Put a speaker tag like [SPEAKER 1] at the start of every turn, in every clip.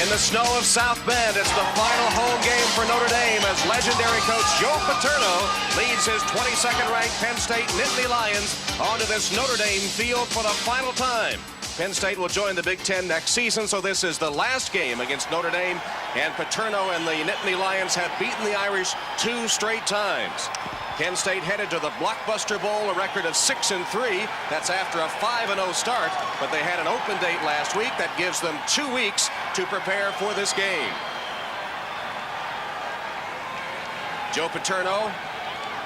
[SPEAKER 1] In the snow of South Bend, it's the final home game for Notre Dame as legendary coach Joe Paterno leads his 22nd-ranked Penn State Nittany Lions onto this Notre Dame field for the final time. Penn State will join the Big Ten next season, so this is the last game against Notre Dame, and Paterno and the Nittany Lions have beaten the Irish 2 straight times. Penn State headed to the Blockbuster Bowl, a record of 6-3. That's after a 5-0 start, but they had an open date last week that gives them 2 weeks to prepare for this game. Joe Paterno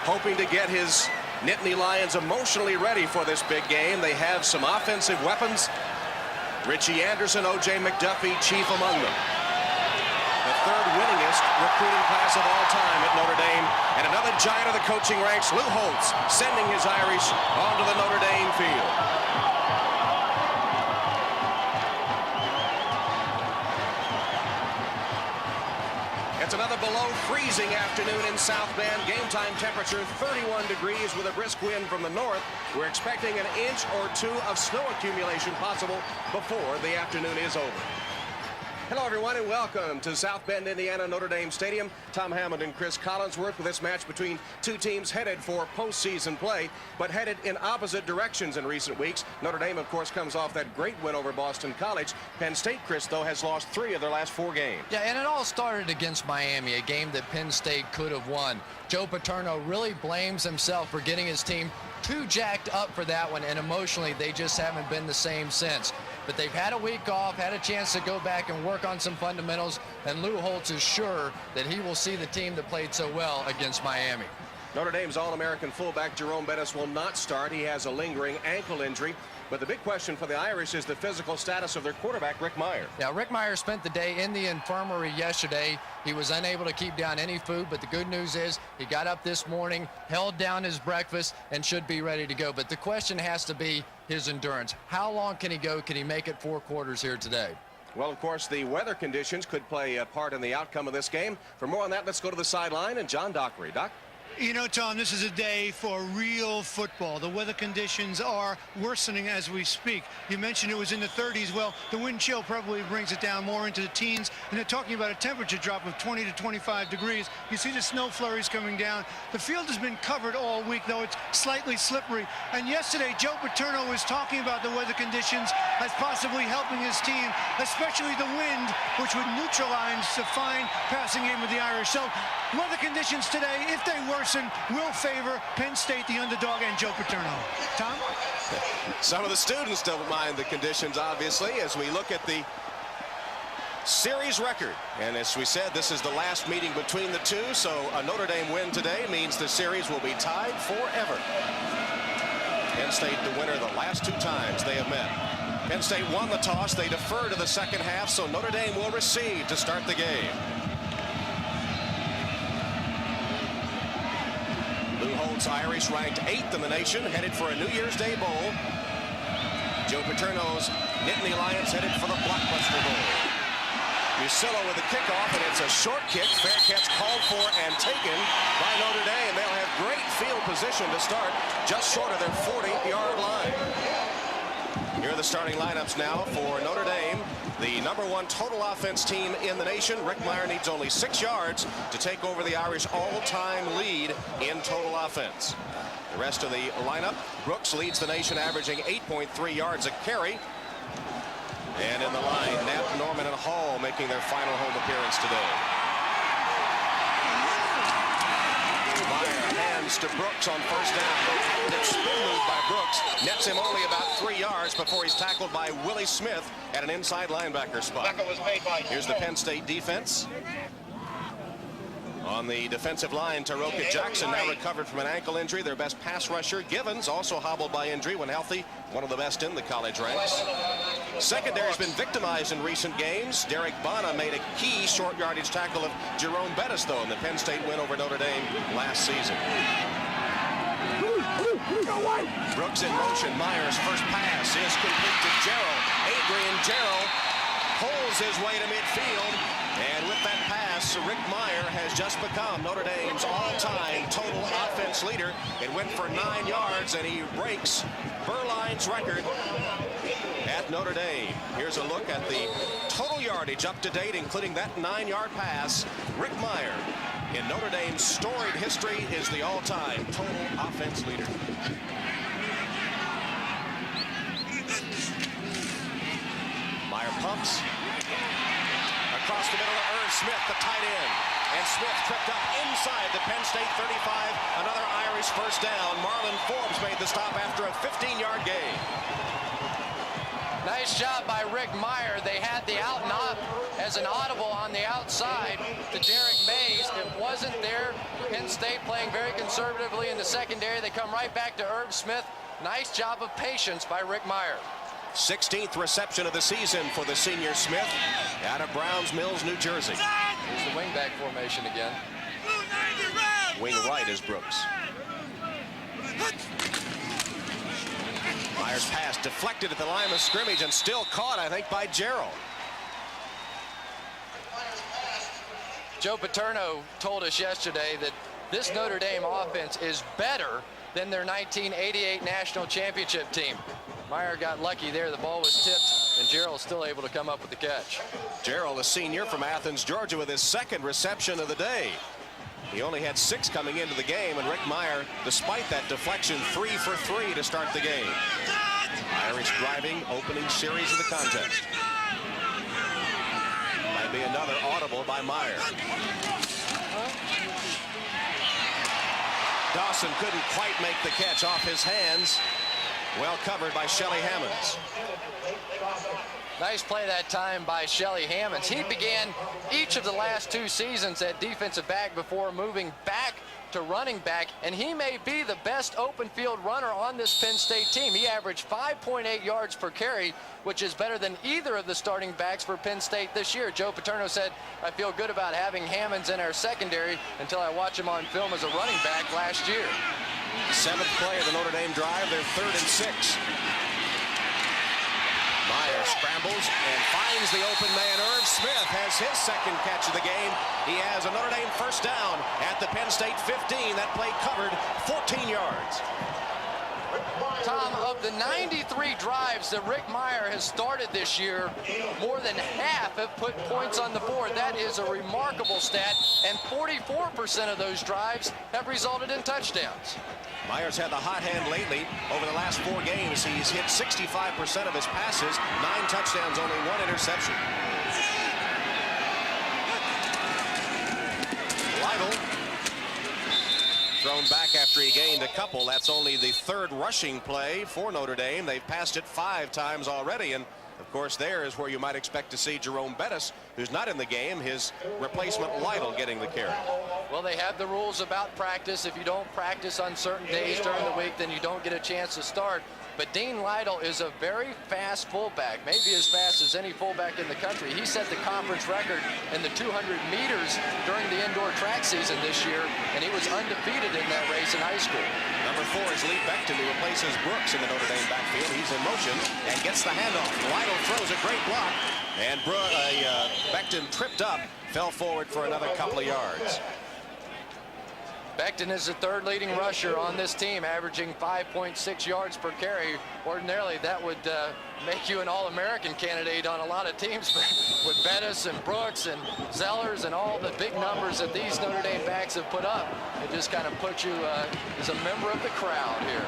[SPEAKER 1] hoping to get his Nittany Lions emotionally ready for this big game. They have some offensive weapons. Richie Anderson, O.J. McDuffie, chief among them. The third winningest recruiting class of all time at Notre Dame. And another giant of the coaching ranks, Lou Holtz, sending his Irish onto the Notre Dame field. It's another below freezing afternoon in South Bend. Game time temperature 31 degrees with a brisk wind from the north. We're expecting an inch or 2 of snow accumulation possible before the afternoon is over. Hello, everyone, and welcome to South Bend, Indiana, Notre Dame Stadium. Tom Hammond and Chris Collinsworth with this match between two teams headed for postseason play, but headed in opposite directions in recent weeks. Notre Dame, of course, comes off that great win over Boston College. Penn State, Chris, though, has lost 3 of their last 4 games.
[SPEAKER 2] Yeah, and it all started against Miami, a game that Penn State could have won. Joe Paterno really blames himself for getting his team too jacked up for that one, and emotionally they just haven't been the same since. But they've had a week off, had a chance to go back and work on some fundamentals, and Lou Holtz is sure that he will see the team that played so well against Miami.
[SPEAKER 1] Notre Dame's All-American fullback Jerome Bettis will not start. He has a lingering ankle injury. But the big question for the Irish is the physical status of their quarterback, Rick Mirer.
[SPEAKER 2] Yeah, Rick Mirer spent the day in the infirmary yesterday. He was unable to keep down any food, but the good news is he got up this morning, held down his breakfast, and should be ready to go. But the question has to be his endurance. How long can he go? Can he make it 4 quarters here today?
[SPEAKER 1] Well, of course, the weather conditions could play a part in the outcome of this game. For more on that, let's go to the sideline and John Dockery. Doc?
[SPEAKER 3] You know, Tom, this is a day for real football. The weather conditions are worsening as we speak. You mentioned it was in the 30s. Well, the wind chill probably brings it down more into the teens, and they're talking about a temperature drop of 20 to 25 degrees. You see the snow flurries coming down. The field has been covered all week, though it's slightly slippery. And yesterday, Joe Paterno was talking about the weather conditions as possibly helping his team, especially the wind, which would neutralize the fine passing game of the Irish. So weather conditions today, if they worsen, will favor Penn State, the underdog, and Joe Paterno. Tom?
[SPEAKER 1] Some of the students don't mind the conditions, obviously, as we look at the series record. And as we said, this is the last meeting between the two, so a Notre Dame win today means the series will be tied forever. Penn State the winner the last 2 times they have met. Penn State won the toss. They defer to the second half, so Notre Dame will receive to start the game. Lou Holtz, Irish, ranked 8th in the nation, headed for a New Year's Day bowl. Joe Paterno's Nittany Lions headed for the Blockbuster Bowl. Musillo with the kickoff, and it's a short kick. Fair catch called for and taken by Notre Dame. They'll have great field position to start, just short of their 40-yard line. Here are the starting lineups now for Notre Dame. The #1 total offense team in the nation. Rick Mirer needs only 6 yards to take over the Irish all-time lead in total offense. The rest of the lineup, Brooks leads the nation, averaging 8.3 yards a carry. And in the line, Knapp, Norman, and Hall making their final home appearance today. Mirer hands to Brooks on first down. It's spin move by Brooks. Nets him only about 3 yards before he's tackled by Willie Smith at an inside linebacker spot. Here's the Penn State defense. On the defensive line, Taroka Jackson now recovered from an ankle injury. Their best pass rusher, Givens, also hobbled by injury when healthy. One of the best in the college ranks. Secondary's been victimized in recent games. Derek Bana made a key short yardage tackle of Jerome Bettis, though, in the Penn State win over Notre Dame last season. Brooks in motion. Meyer's first pass is complete to Jarrell. Adrian Jarrell pulls his way to midfield. And with that pass, Rick Mirer has just become Notre Dame's all-time total offense offense leader. It went for 9 yards, and he breaks Berline's record at Notre Dame. Here's a look at the total yardage up to date, including that 9-yard pass. Rick Mirer, in Notre Dame's storied history, is the all-time total offense leader. Mirer pumps across the middle to Irv Smith, the tight end. And Smith tripped up inside the Penn State 35. Another Irish first down. Marlon Forbes made the stop after a 15-yard gain.
[SPEAKER 2] Nice job by Rick Mirer. They had the out and up as an audible on the outside to Derek Mays. It wasn't there. Penn State playing very conservatively in the secondary. They come right back to Irv Smith. Nice job of patience by Rick Mirer.
[SPEAKER 1] 16th reception of the season for the senior Smith out of Browns Mills, New Jersey.
[SPEAKER 2] Here's the wingback formation again.
[SPEAKER 1] Wing right is Brooks. Meyer's pass deflected at the line of scrimmage and still caught, I think, by Gerald.
[SPEAKER 2] Joe Paterno told us yesterday that this Notre Dame offense is better than their 1988 national championship team. Mirer got lucky there. The ball was tipped, and Gerald's still able to come up with the catch.
[SPEAKER 1] Gerald, a senior from Athens, Georgia, with his second reception of the day. He only had 6 coming into the game, and Rick Mirer, despite that deflection, 3 for 3 to start the game. Irish driving, opening series of the contest. Might be another audible by Mirer. Dawson couldn't quite make the catch off his hands. Well covered by Shelly Hammonds.
[SPEAKER 2] Nice play that time by Shelly Hammonds. He began each of the last 2 seasons at defensive back before moving back to running back, and he may be the best open field runner on this Penn State team. He averaged 5.8 yards per carry, which is better than either of the starting backs for Penn State this year. Joe Paterno said, "I feel good about having Hammonds in our secondary until I watch him on film as a running back last year."
[SPEAKER 1] 7th play of the Notre Dame drive. They're 3rd and 6. Mirer scrambles and finds the open man. Irv Smith has his second catch of the game. He has a Notre Dame first down at the Penn State 15. That play covered 14 yards.
[SPEAKER 2] Tom, of the 93 drives that Rick Mirer has started this year, more than half have put points on the board. That is a remarkable stat, and 44% of those drives have resulted in touchdowns.
[SPEAKER 1] Meyer's had the hot hand lately. Over the last 4 games, he's hit 65% of his passes, 9 touchdowns, only 1 interception. Lytle thrown back after he gained a couple. That's only the 3rd rushing play for Notre Dame. They've passed it 5 times already, and of course there is where you might expect to see Jerome Bettis, who's not in the game, his replacement Lytle getting the carry.
[SPEAKER 2] Well, they have the rules about practice. If you don't practice on certain days during the week, then you don't get a chance to start. But Dean Lytle is a very fast fullback, maybe as fast as any fullback in the country. He set the conference record in the 200 meters during the indoor track season this year, and he was undefeated in that race in high school.
[SPEAKER 1] Number 4 is Lee Beckton, who replaces Brooks in the Notre Dame backfield. He's in motion and gets the handoff. Lytle throws a great block, and Beckton tripped up, fell forward for another couple of yards.
[SPEAKER 2] Beckton is the 3rd leading rusher on this team, averaging 5.6 yards per carry. Ordinarily, that would make you an All-American candidate on a lot of teams, but with Bettis and Brooks and Zellers and all the big numbers that these Notre Dame backs have put up, it just kind of puts you as a member of the crowd here.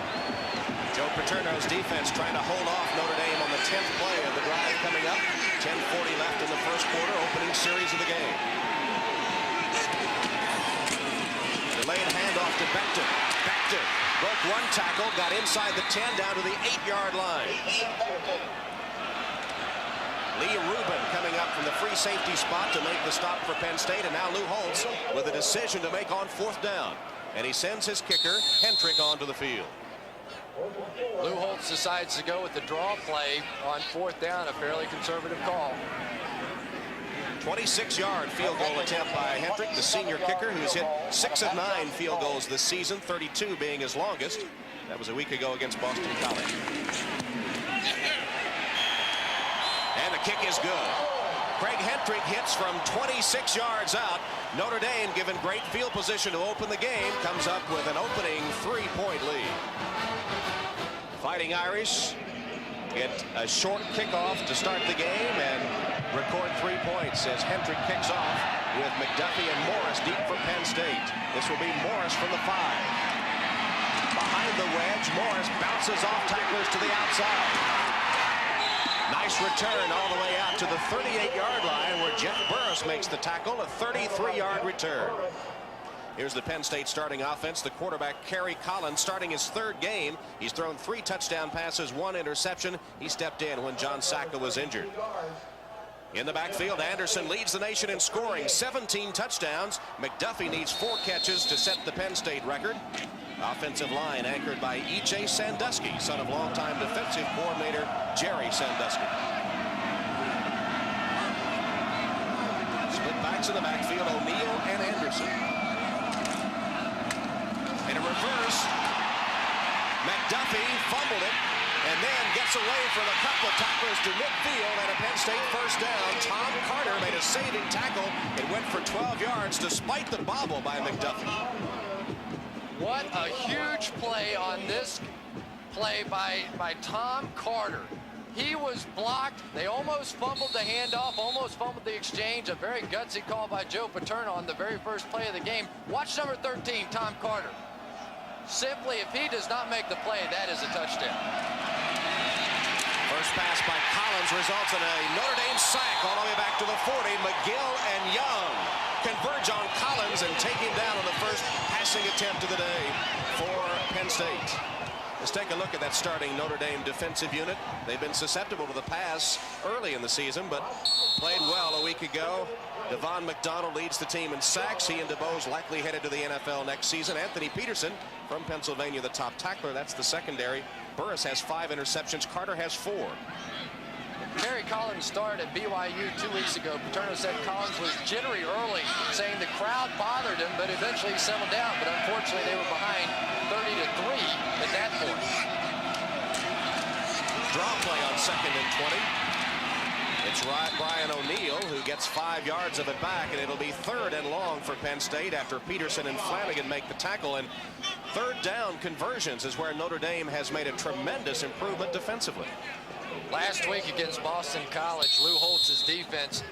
[SPEAKER 1] Joe Paterno's defense trying to hold off Notre Dame on the 10th play of the drive coming up. 10:40 left in the first quarter, opening series of the game. Delayed handoff to Beckton. Beckton broke 1 tackle, got inside the 10, down to the 8-yard line. Lee Rubin coming up from the free safety spot to make the stop for Penn State, and now Lou Holtz with a decision to make on 4th down. And he sends his kicker, Hendrick, onto the field.
[SPEAKER 2] Lou Holtz decides to go with the draw play on 4th down, a fairly conservative call.
[SPEAKER 1] 26-yard field goal attempt by Hendrick, the senior kicker, who's hit 6 of 9 field goals this season, 32 being his longest. That was a week ago against Boston College. And the kick is good. Craig Hentrick hits from 26 yards out. Notre Dame, given great field position to open the game, comes up with an opening 3-point lead. Fighting Irish get a short kickoff to start the game and record 3 points as Hentrick kicks off with McDuffie and Morris deep for Penn State. This will be Morris from the 5. Behind the wedge, Morris bounces off tacklers to the outside. Nice return all the way out to the 38-yard line where Jeff Burris makes the tackle, a 33-yard return. Here's the Penn State starting offense. The quarterback, Kerry Collins, starting his 3rd game. He's thrown 3 touchdown passes, 1 interception. He stepped in when John Sacca was injured. In the backfield, Anderson leads the nation in scoring, 17 touchdowns. McDuffie needs 4 catches to set the Penn State record. Offensive line anchored by E.J. Sandusky, son of longtime defensive coordinator Jerry Sandusky. Split backs in the backfield, O'Neal and Anderson. In a reverse, McDuffie fumbled it and then gets away from a couple of tacklers to midfield and a Penn State first down. Tom Carter made a saving tackle. It went for 12 yards despite the bobble by McDuffie.
[SPEAKER 2] What a huge play on this play by Tom Carter. He was blocked. They almost fumbled the handoff, almost fumbled the exchange. A very gutsy call by Joe Paterno on the very first play of the game. Watch number 13, Tom Carter. Simply, if he does not make the play, that is a touchdown.
[SPEAKER 1] First pass by Collins results in a Notre Dame sack all the way back to the 40. McGill and Young converge on Collins and take him down on the first passing attempt of the day for Penn State. Let's take a look at that starting Notre Dame defensive unit. They've been susceptible to the pass early in the season, but played well a week ago. Devon McDonald leads the team in sacks. He and DeBose likely headed to the NFL next season. Anthony Peterson from Pennsylvania, the top tackler. That's the secondary. Burris has 5 interceptions. Carter has 4.
[SPEAKER 2] Kerry Collins started at BYU 2 weeks ago. Paterno said Collins was jittery early, saying the crowd bothered him, but eventually he settled down. But unfortunately, they were behind 30-3 at that point.
[SPEAKER 1] Draw play on 2nd and 20. It's Brian O'Neal who gets 5 yards of it back, and it'll be 3rd and long for Penn State after Peterson and Flanagan make the tackle. And 3rd down conversions is where Notre Dame has made a tremendous improvement defensively.
[SPEAKER 2] Last week against Boston College, Lou Holtz's defense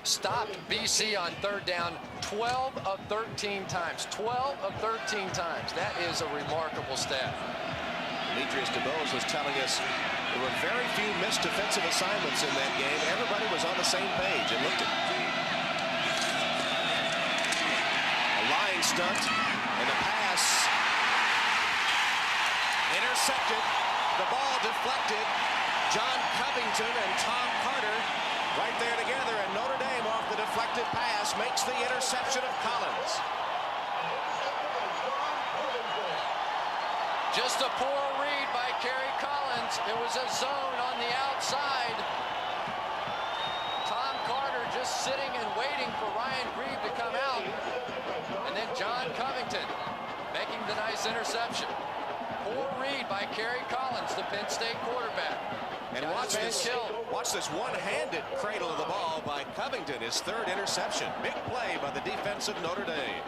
[SPEAKER 2] stopped BC on 3rd down 12 of 13 times. 12 of 13 times. That is a remarkable stat.
[SPEAKER 1] Demetrius DeBose was telling us there were very few missed defensive assignments in that game. Everybody was on the same page and looked at a line stunt and a pass intercepted. The ball deflected. John Covington and Tom Carter right there together, and Notre Dame off the deflected pass makes the interception of Collins.
[SPEAKER 2] Just a poor read by Kerry Collins. It was a zone on the outside. Tom Carter just sitting and waiting for Ryan Grieve to come out. And then John Covington making the nice interception. Poor read by Kerry Collins, the Penn State quarterback.
[SPEAKER 1] And watch this one-handed cradle of the ball by Covington, his 3rd interception. Big play by the defense of Notre Dame.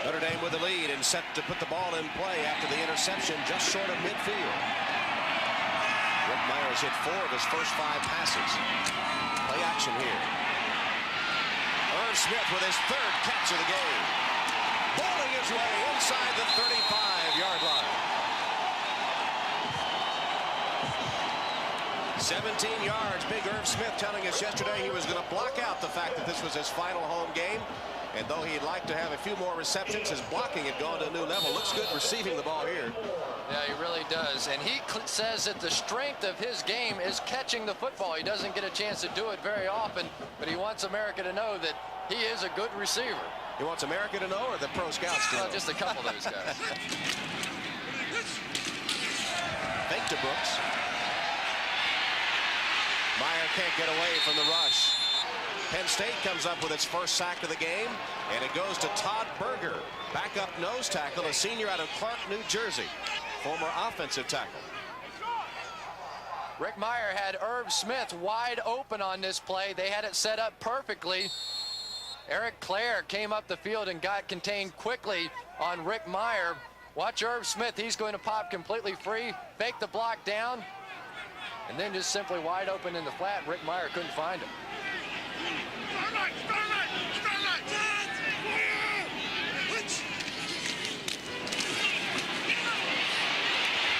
[SPEAKER 1] Notre Dame with the lead and set to put the ball in play after the interception just short of midfield. Rick Myers hit 4 of his first 5 passes. Play action here. Irv Smith with his 3rd catch of the game. Bowling his way inside the 35-yard line. 17 yards. Big Irv Smith telling us yesterday he was going to block out the fact that this was his final home game. And though he'd like to have a few more receptions, his blocking had gone to a new level. Looks good receiving the ball here.
[SPEAKER 2] Yeah, he really does. And he says that the strength of his game is catching the football. He doesn't get a chance to do it very often, but he wants America to know that he is a good receiver.
[SPEAKER 1] He wants America to know, or the pro scouts to know?
[SPEAKER 2] Well, just a couple of those guys.
[SPEAKER 1] Fake to Brooks. Mirer can't get away from the rush. Penn State comes up with its first sack of the game, and it goes to Todd Berger, backup nose tackle, a senior out of Clark, New Jersey, former offensive tackle.
[SPEAKER 2] Rick Mirer had Irv Smith wide open on this play. They had it set up perfectly. Eric Clare came up the field and got contained quickly on Rick Mirer. Watch Irv Smith. He's going to pop completely free, fake the block down, and then just simply wide open in the flat. Rick Mirer couldn't find him.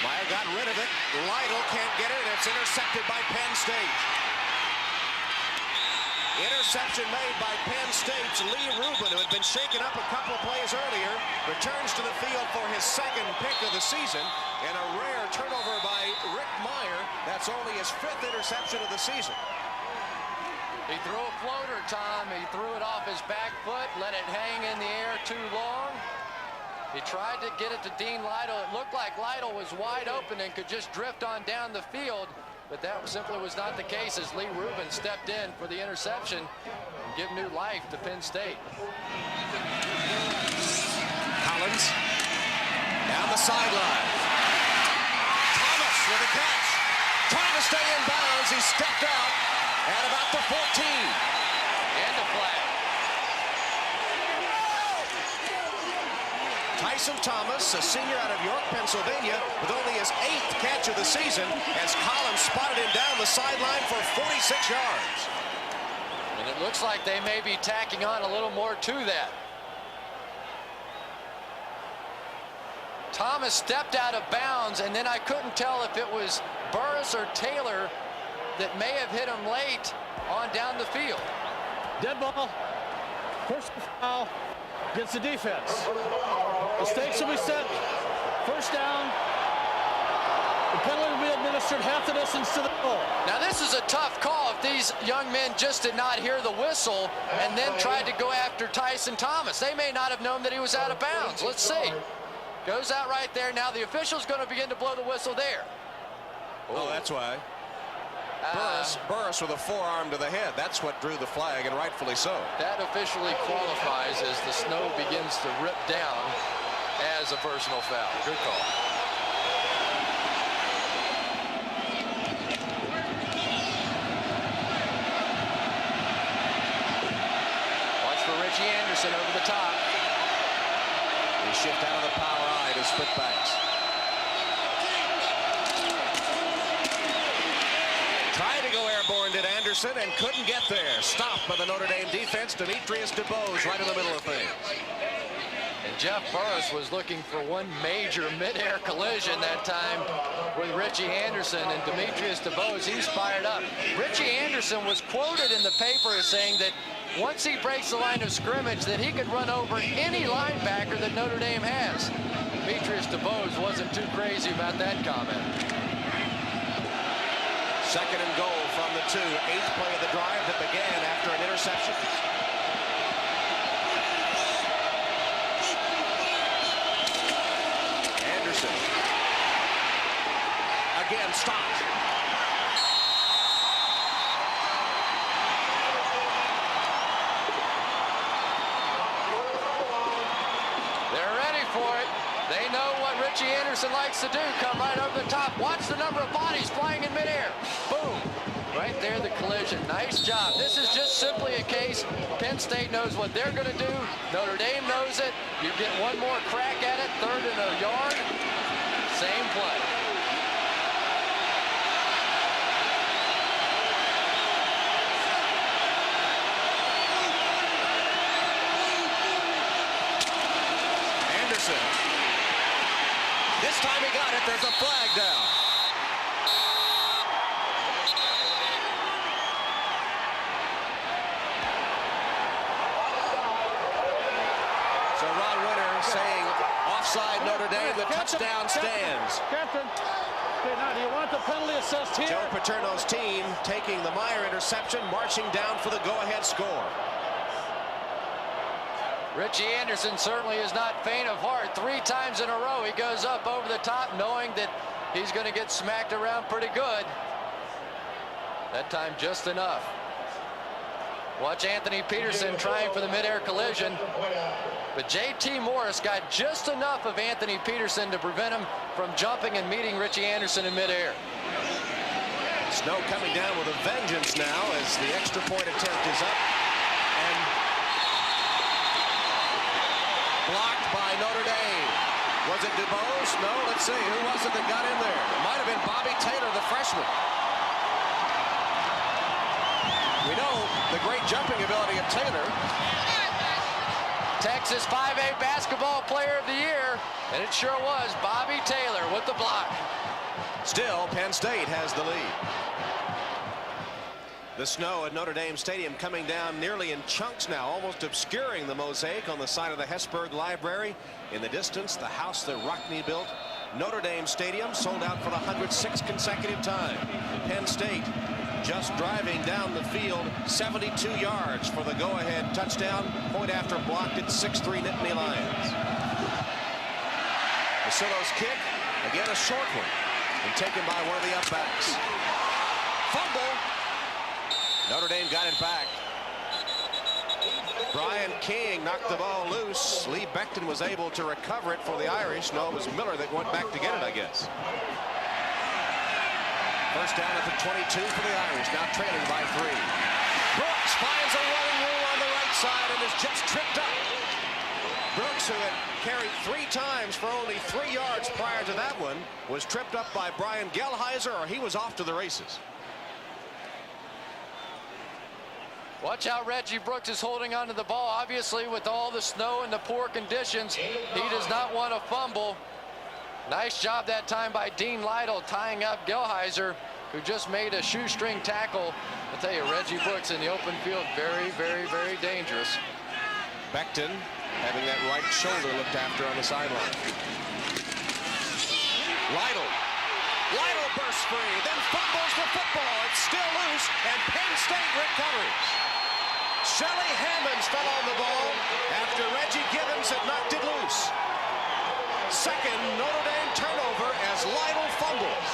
[SPEAKER 1] Mirer got rid of it. Lytle can't get it, and it's intercepted by Penn State. Interception made by Penn State's Lee Rubin, who had been shaken up a couple of plays earlier, returns to the field for his second pick of the season, and a rare turnover by Rick Mirer. That's only his 5th interception of the season.
[SPEAKER 2] He threw a floater, Tom. He threw it off his back foot, let it hang in the air too long. He tried to get it to Dean Lytle. It looked like Lytle was wide open and could just drift on down the field, but that simply was not the case as Lee Rubin stepped in for the interception and give new life to Penn State.
[SPEAKER 1] Collins down the sideline. Thomas with a catch. Trying to stay in bounds. He stepped out at about the 14.
[SPEAKER 2] And a flag.
[SPEAKER 1] Tyson Thomas, a senior out of York, Pennsylvania, with only his 8th catch of the season, as Collins spotted him down the sideline for 46 yards.
[SPEAKER 2] And it looks like they may be tacking on a little more to that. Thomas stepped out of bounds, and then I couldn't tell if it was Burris or Taylor that may have hit him late on down the field.
[SPEAKER 4] Dead ball. Personal foul against the defense. The stakes will be set. First down. The penalty will be administered half the distance to the goal.
[SPEAKER 2] Now this is a tough call if these young men just did not hear the whistle and then tried to go after Tyson Thomas. They may not have known that he was out of bounds. Let's see. Goes out right there. Now the official's going to begin to blow the whistle there.
[SPEAKER 1] Oh, that's why. Burris with a forearm to the head. That's what drew the flag, and rightfully so.
[SPEAKER 2] That officially qualifies as the snow begins to rip down as a personal foul. Good call. Watch for Richie Anderson over the top.
[SPEAKER 1] They shift out of the power eye to split backs. Tried to go airborne, did Anderson, and couldn't get there. Stopped by the Notre Dame defense. Demetrius DeBose right in the middle of things.
[SPEAKER 2] And Jeff Burris was looking for one major mid-air collision that time with Richie Anderson, and Demetrius DeBose, he's fired up. Richie Anderson was quoted in the paper as saying that once he breaks the line of scrimmage that he could run over any linebacker that Notre Dame has. Demetrius DeBose wasn't too crazy about that comment.
[SPEAKER 1] Second and goal from the 2. 8th play of the drive that began after an interception. Anderson. Again stopped.
[SPEAKER 2] They're ready for it. They know what Richie Anderson likes to do. Come right over the top. Watch the number of bodies flying in midair. Boom. Right there, the collision. Nice job. This is just simply a case. Penn State knows what they're going to do. Notre Dame knows it. You get one more crack at it. 3rd and a yard. Same play. Anderson. This time he got it. There's a flag down. So Ron Winter saying offside Notre Dame. The touchdown stands.
[SPEAKER 4] Captain. Okay, now do you want the penalty assessed here?
[SPEAKER 1] Joe Paterno's team taking the Mirer interception, marching down for the go-ahead score.
[SPEAKER 2] Richie Anderson certainly is not faint of heart. 3 times in a row he goes up over the top knowing that he's going to get smacked around pretty good. That time just enough. Watch Anthony Peterson trying for the midair collision. But J.T. Morris got just enough of Anthony Peterson to prevent him from jumping and meeting Richie Anderson in midair.
[SPEAKER 1] Snow coming down with a vengeance now as the extra point attempt is up. And blocked by Notre Dame. Was it Dubose? No, let's see. Who was it that got in there? It might have been Bobby Taylor, the freshman. We know the great jumping ability of Taylor.
[SPEAKER 2] Texas 5A basketball player of the year, and it sure was Bobby Taylor with the block.
[SPEAKER 1] Still, Penn State has the lead. The snow at Notre Dame Stadium coming down nearly in chunks now, almost obscuring the mosaic on the side of the Hesburgh Library. In the distance, the house that Rockne built. Notre Dame Stadium sold out for the 106th consecutive time. Penn State just driving down the field 72 yards for the go-ahead touchdown. Point after blocked at 6'3" Nittany Lions. Vasillo's kick, again a short one, and taken by one of the upbacks. Fumble. Notre Dame got it back. Brian King knocked the ball loose. Lee Becton was able to recover it for the Irish. No, it was Miller that went back to get it, I guess. First down at the 22 for the Irish, now trailing by 3. Brooks finds a running room on the right side and is just tripped up. Brooks, who had carried 3 times for only 3 yards prior to that one, was tripped up by Brian Gelheiser, or he was off to the races.
[SPEAKER 2] Watch how Reggie Brooks is holding onto the ball. Obviously, with all the snow and the poor conditions, he does not want to fumble. Nice job that time by Dean Lytle tying up Gelheiser, who just made a shoestring tackle. I'll tell you, Reggie Brooks in the open field, very, very, very dangerous.
[SPEAKER 1] Becton having that right shoulder looked after on the sideline. Lytle bursts free, then fumbles the football. It's still loose, and Penn State recovers. Shelly Hammonds fell on the ball after Reggie Gibbons had knocked it loose. Second Notre Dame turnover as Lytle fumbles.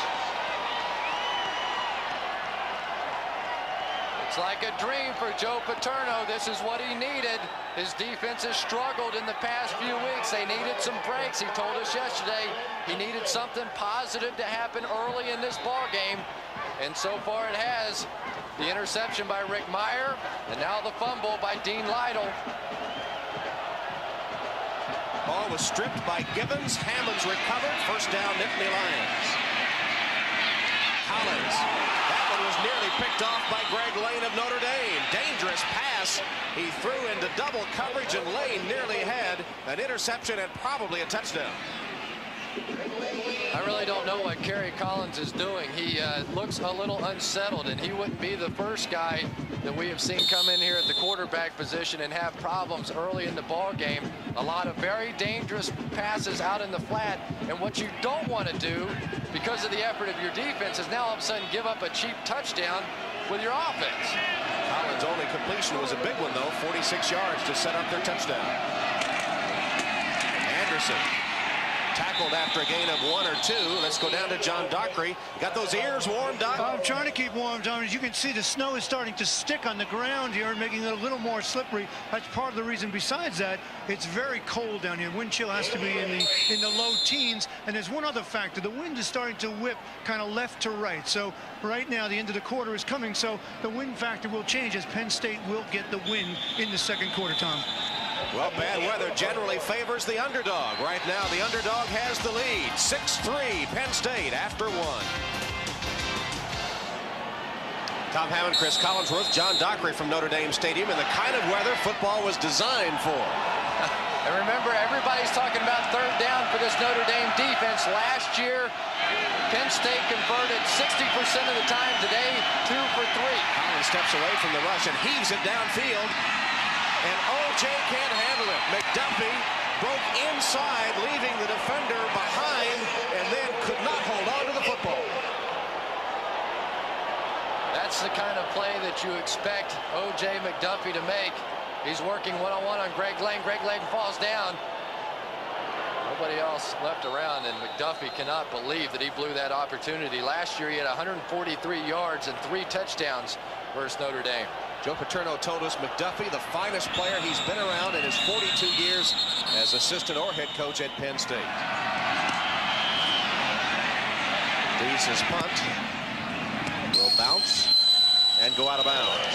[SPEAKER 2] It's like a dream for Joe Paterno. This is what he needed. His defense has struggled in the past few weeks. They needed some breaks. He told us yesterday he needed something positive to happen early in this ball game, and so far it has. The interception by Rick Mirer, and now the fumble by Dean Lytle.
[SPEAKER 1] Ball was stripped by Gibbons. Hammonds recovered. First down, Nittany Lions. Collins. That one was nearly picked off by Greg Lane of Notre Dame. Dangerous pass. He threw into double coverage, and Lane nearly had an interception and probably a touchdown.
[SPEAKER 2] I really don't know what Kerry Collins is doing. He looks a little unsettled, and he wouldn't be the first guy that we have seen come in here at the quarterback position and have problems early in the ball game. A lot of very dangerous passes out in the flat, and what you don't want to do because of the effort of your defense is now all of a sudden give up a cheap touchdown with your offense.
[SPEAKER 1] Collins' only completion was a big one, though, 46 yards to set up their touchdown. Anderson tackled after a gain of 1 or 2. Let's go down to John Dockery. Got those ears warm, Doc?
[SPEAKER 3] I'm trying to keep warm, John. As you can see, the snow is starting to stick on the ground here, making it a little more slippery. That's part of the reason. Besides that, it's very cold down here. Wind chill has to be in the low teens. And there's one other factor. The wind is starting to whip kind of left to right. So right now, the end of the quarter is coming. So the wind factor will change as Penn State will get the win in the second quarter, Tom.
[SPEAKER 1] Well, bad weather generally favors the underdog. Right now, the underdog has the lead. 6-3, Penn State after 1. Tom Hammond, Chris Collinsworth, John Dockery from Notre Dame Stadium, and the kind of weather football was designed for.
[SPEAKER 2] And remember, everybody's talking about third down for this Notre Dame defense. Last year, Penn State converted 60% of the time. Today, 2 for 3.
[SPEAKER 1] Collins steps away from the rush and heaves it downfield. And O.J. can't handle it. McDuffie broke inside, leaving the defender behind, and then could not hold on to the football.
[SPEAKER 2] That's the kind of play that you expect O.J. McDuffie to make. He's working one-on-one on Greg Lane. Greg Lane falls down. Nobody else left around, and McDuffie cannot believe that he blew that opportunity. Last year, he had 143 yards and 3 touchdowns versus Notre Dame.
[SPEAKER 1] Joe Paterno told us McDuffie, the finest player he's been around in his 42 years as assistant or head coach at Penn State. Deese's punt will and go out of bounds.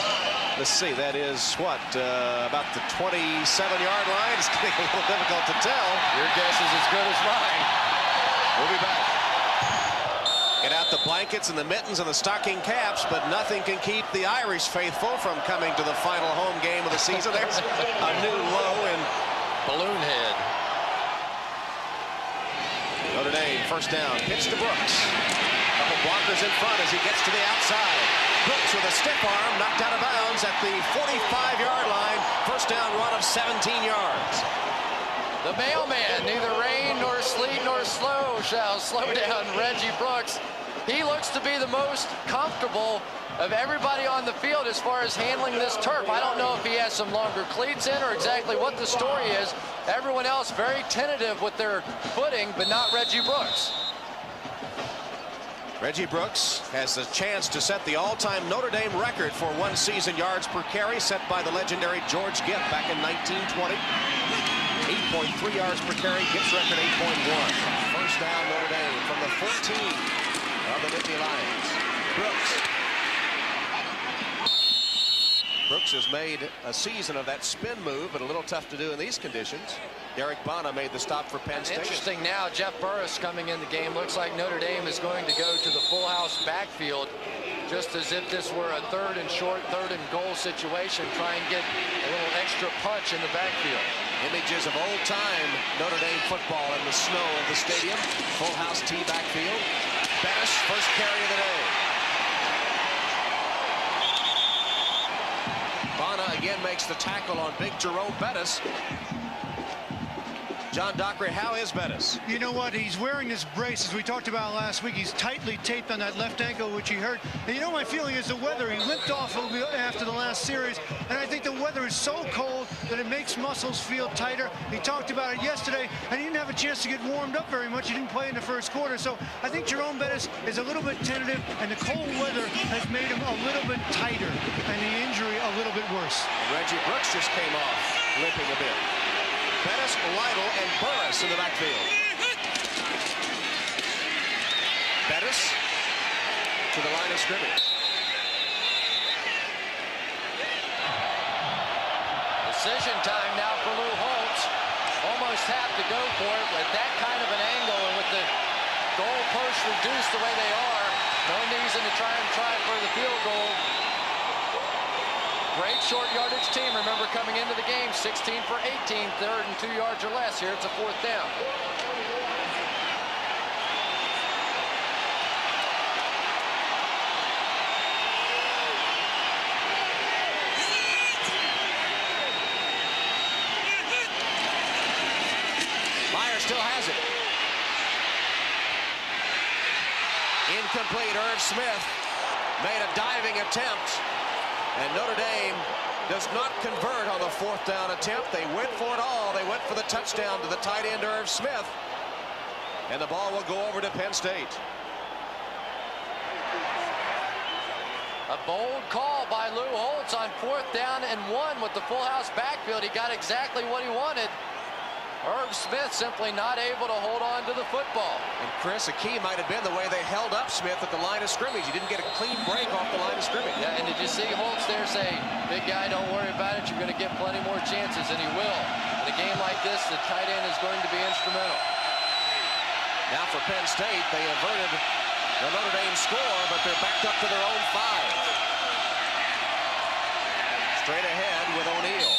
[SPEAKER 1] Let's see, that is what, about the 27-yard line? It's getting a little difficult to tell.
[SPEAKER 2] Your guess is as good as mine.
[SPEAKER 1] We'll be back. Get out the blankets and the mittens and the stocking caps, but nothing can keep the Irish faithful from coming to the final home game of the season. There's a new low in
[SPEAKER 2] Balloon head.
[SPEAKER 1] Notre Dame, first down, pitch to Brooks. Couple blockers in front as he gets to the outside. Brooks with a stiff arm, knocked out of bounds at the 45-yard line. First down run of 17 yards.
[SPEAKER 2] The mailman, neither rain nor sleet nor snow shall slow down Reggie Brooks. He looks to be the most comfortable of everybody on the field as far as handling this turf. I don't know if he has some longer cleats in or exactly what the story is. Everyone else very tentative with their footing, but not Reggie Brooks.
[SPEAKER 1] Reggie Brooks has a chance to set the all-time Notre Dame record for one season yards per carry, set by the legendary George Gipp back in 1920. 8.3 yards per carry, Gipp's record 8.1. First down Notre Dame from the 14 of the Nittany Lions. Brooks has made a season of that spin move, but a little tough to do in these conditions. Derek Bonner made the stop for Penn State.
[SPEAKER 2] Interesting now, Jeff Burris coming in the game. Looks like Notre Dame is going to go to the full house backfield, just as if this were a third and short, third and goal situation. Try and get a little extra punch in the backfield.
[SPEAKER 1] Images of old-time Notre Dame football in the snow of the stadium. Full house T backfield. Bettis, first carry of the day. Bonner again makes the tackle on big Jerome Bettis. John Dockery, how is Bettis?
[SPEAKER 3] You know what? He's wearing this brace, as we talked about last week. He's tightly taped on that left ankle, which he hurt. And you know, my feeling is the weather. He limped off a little bit after the last series, and I think the weather is so cold that it makes muscles feel tighter. He talked about it yesterday, and he didn't have a chance to get warmed up very much. He didn't play in the first quarter, so I think Jerome Bettis is a little bit tentative, and the cold weather has made him a little bit tighter, and the injury a little bit worse.
[SPEAKER 1] Reggie Brooks just came off, limping a bit. Bettis, Lytle, and Burris in the backfield. Bettis to the line of scrimmage.
[SPEAKER 2] Decision time now for Lou Holtz. Almost have to go for it with that kind of an angle and with the goalposts reduced the way they are. No reason to try for the field goal. Great short yardage team. Remember, coming into the game, 16 for 18, third and 2 yards or less. Here it's a fourth down.
[SPEAKER 1] Mirer still has it. Incomplete. Irv Smith made a diving attempt. And Notre Dame does not convert on the fourth down attempt. They went for it all. They went for the touchdown to the tight end, Irv Smith. And the ball will go over to Penn State.
[SPEAKER 2] A bold call by Lou Holtz on fourth down and 1 with the full house backfield. He got exactly what he wanted. Irv Smith simply not able to hold on to the football.
[SPEAKER 1] And Chris, a key might have been the way they held up Smith at the line of scrimmage. He didn't get a clean break off the line of scrimmage.
[SPEAKER 2] Yeah, and did you see Holtz there say, big guy, don't worry about it. You're going to get plenty more chances, and he will. In a game like this, the tight end is going to be instrumental.
[SPEAKER 1] Now for Penn State, they averted the Notre Dame score, but they're backed up to their own 5. Straight ahead with O'Neal.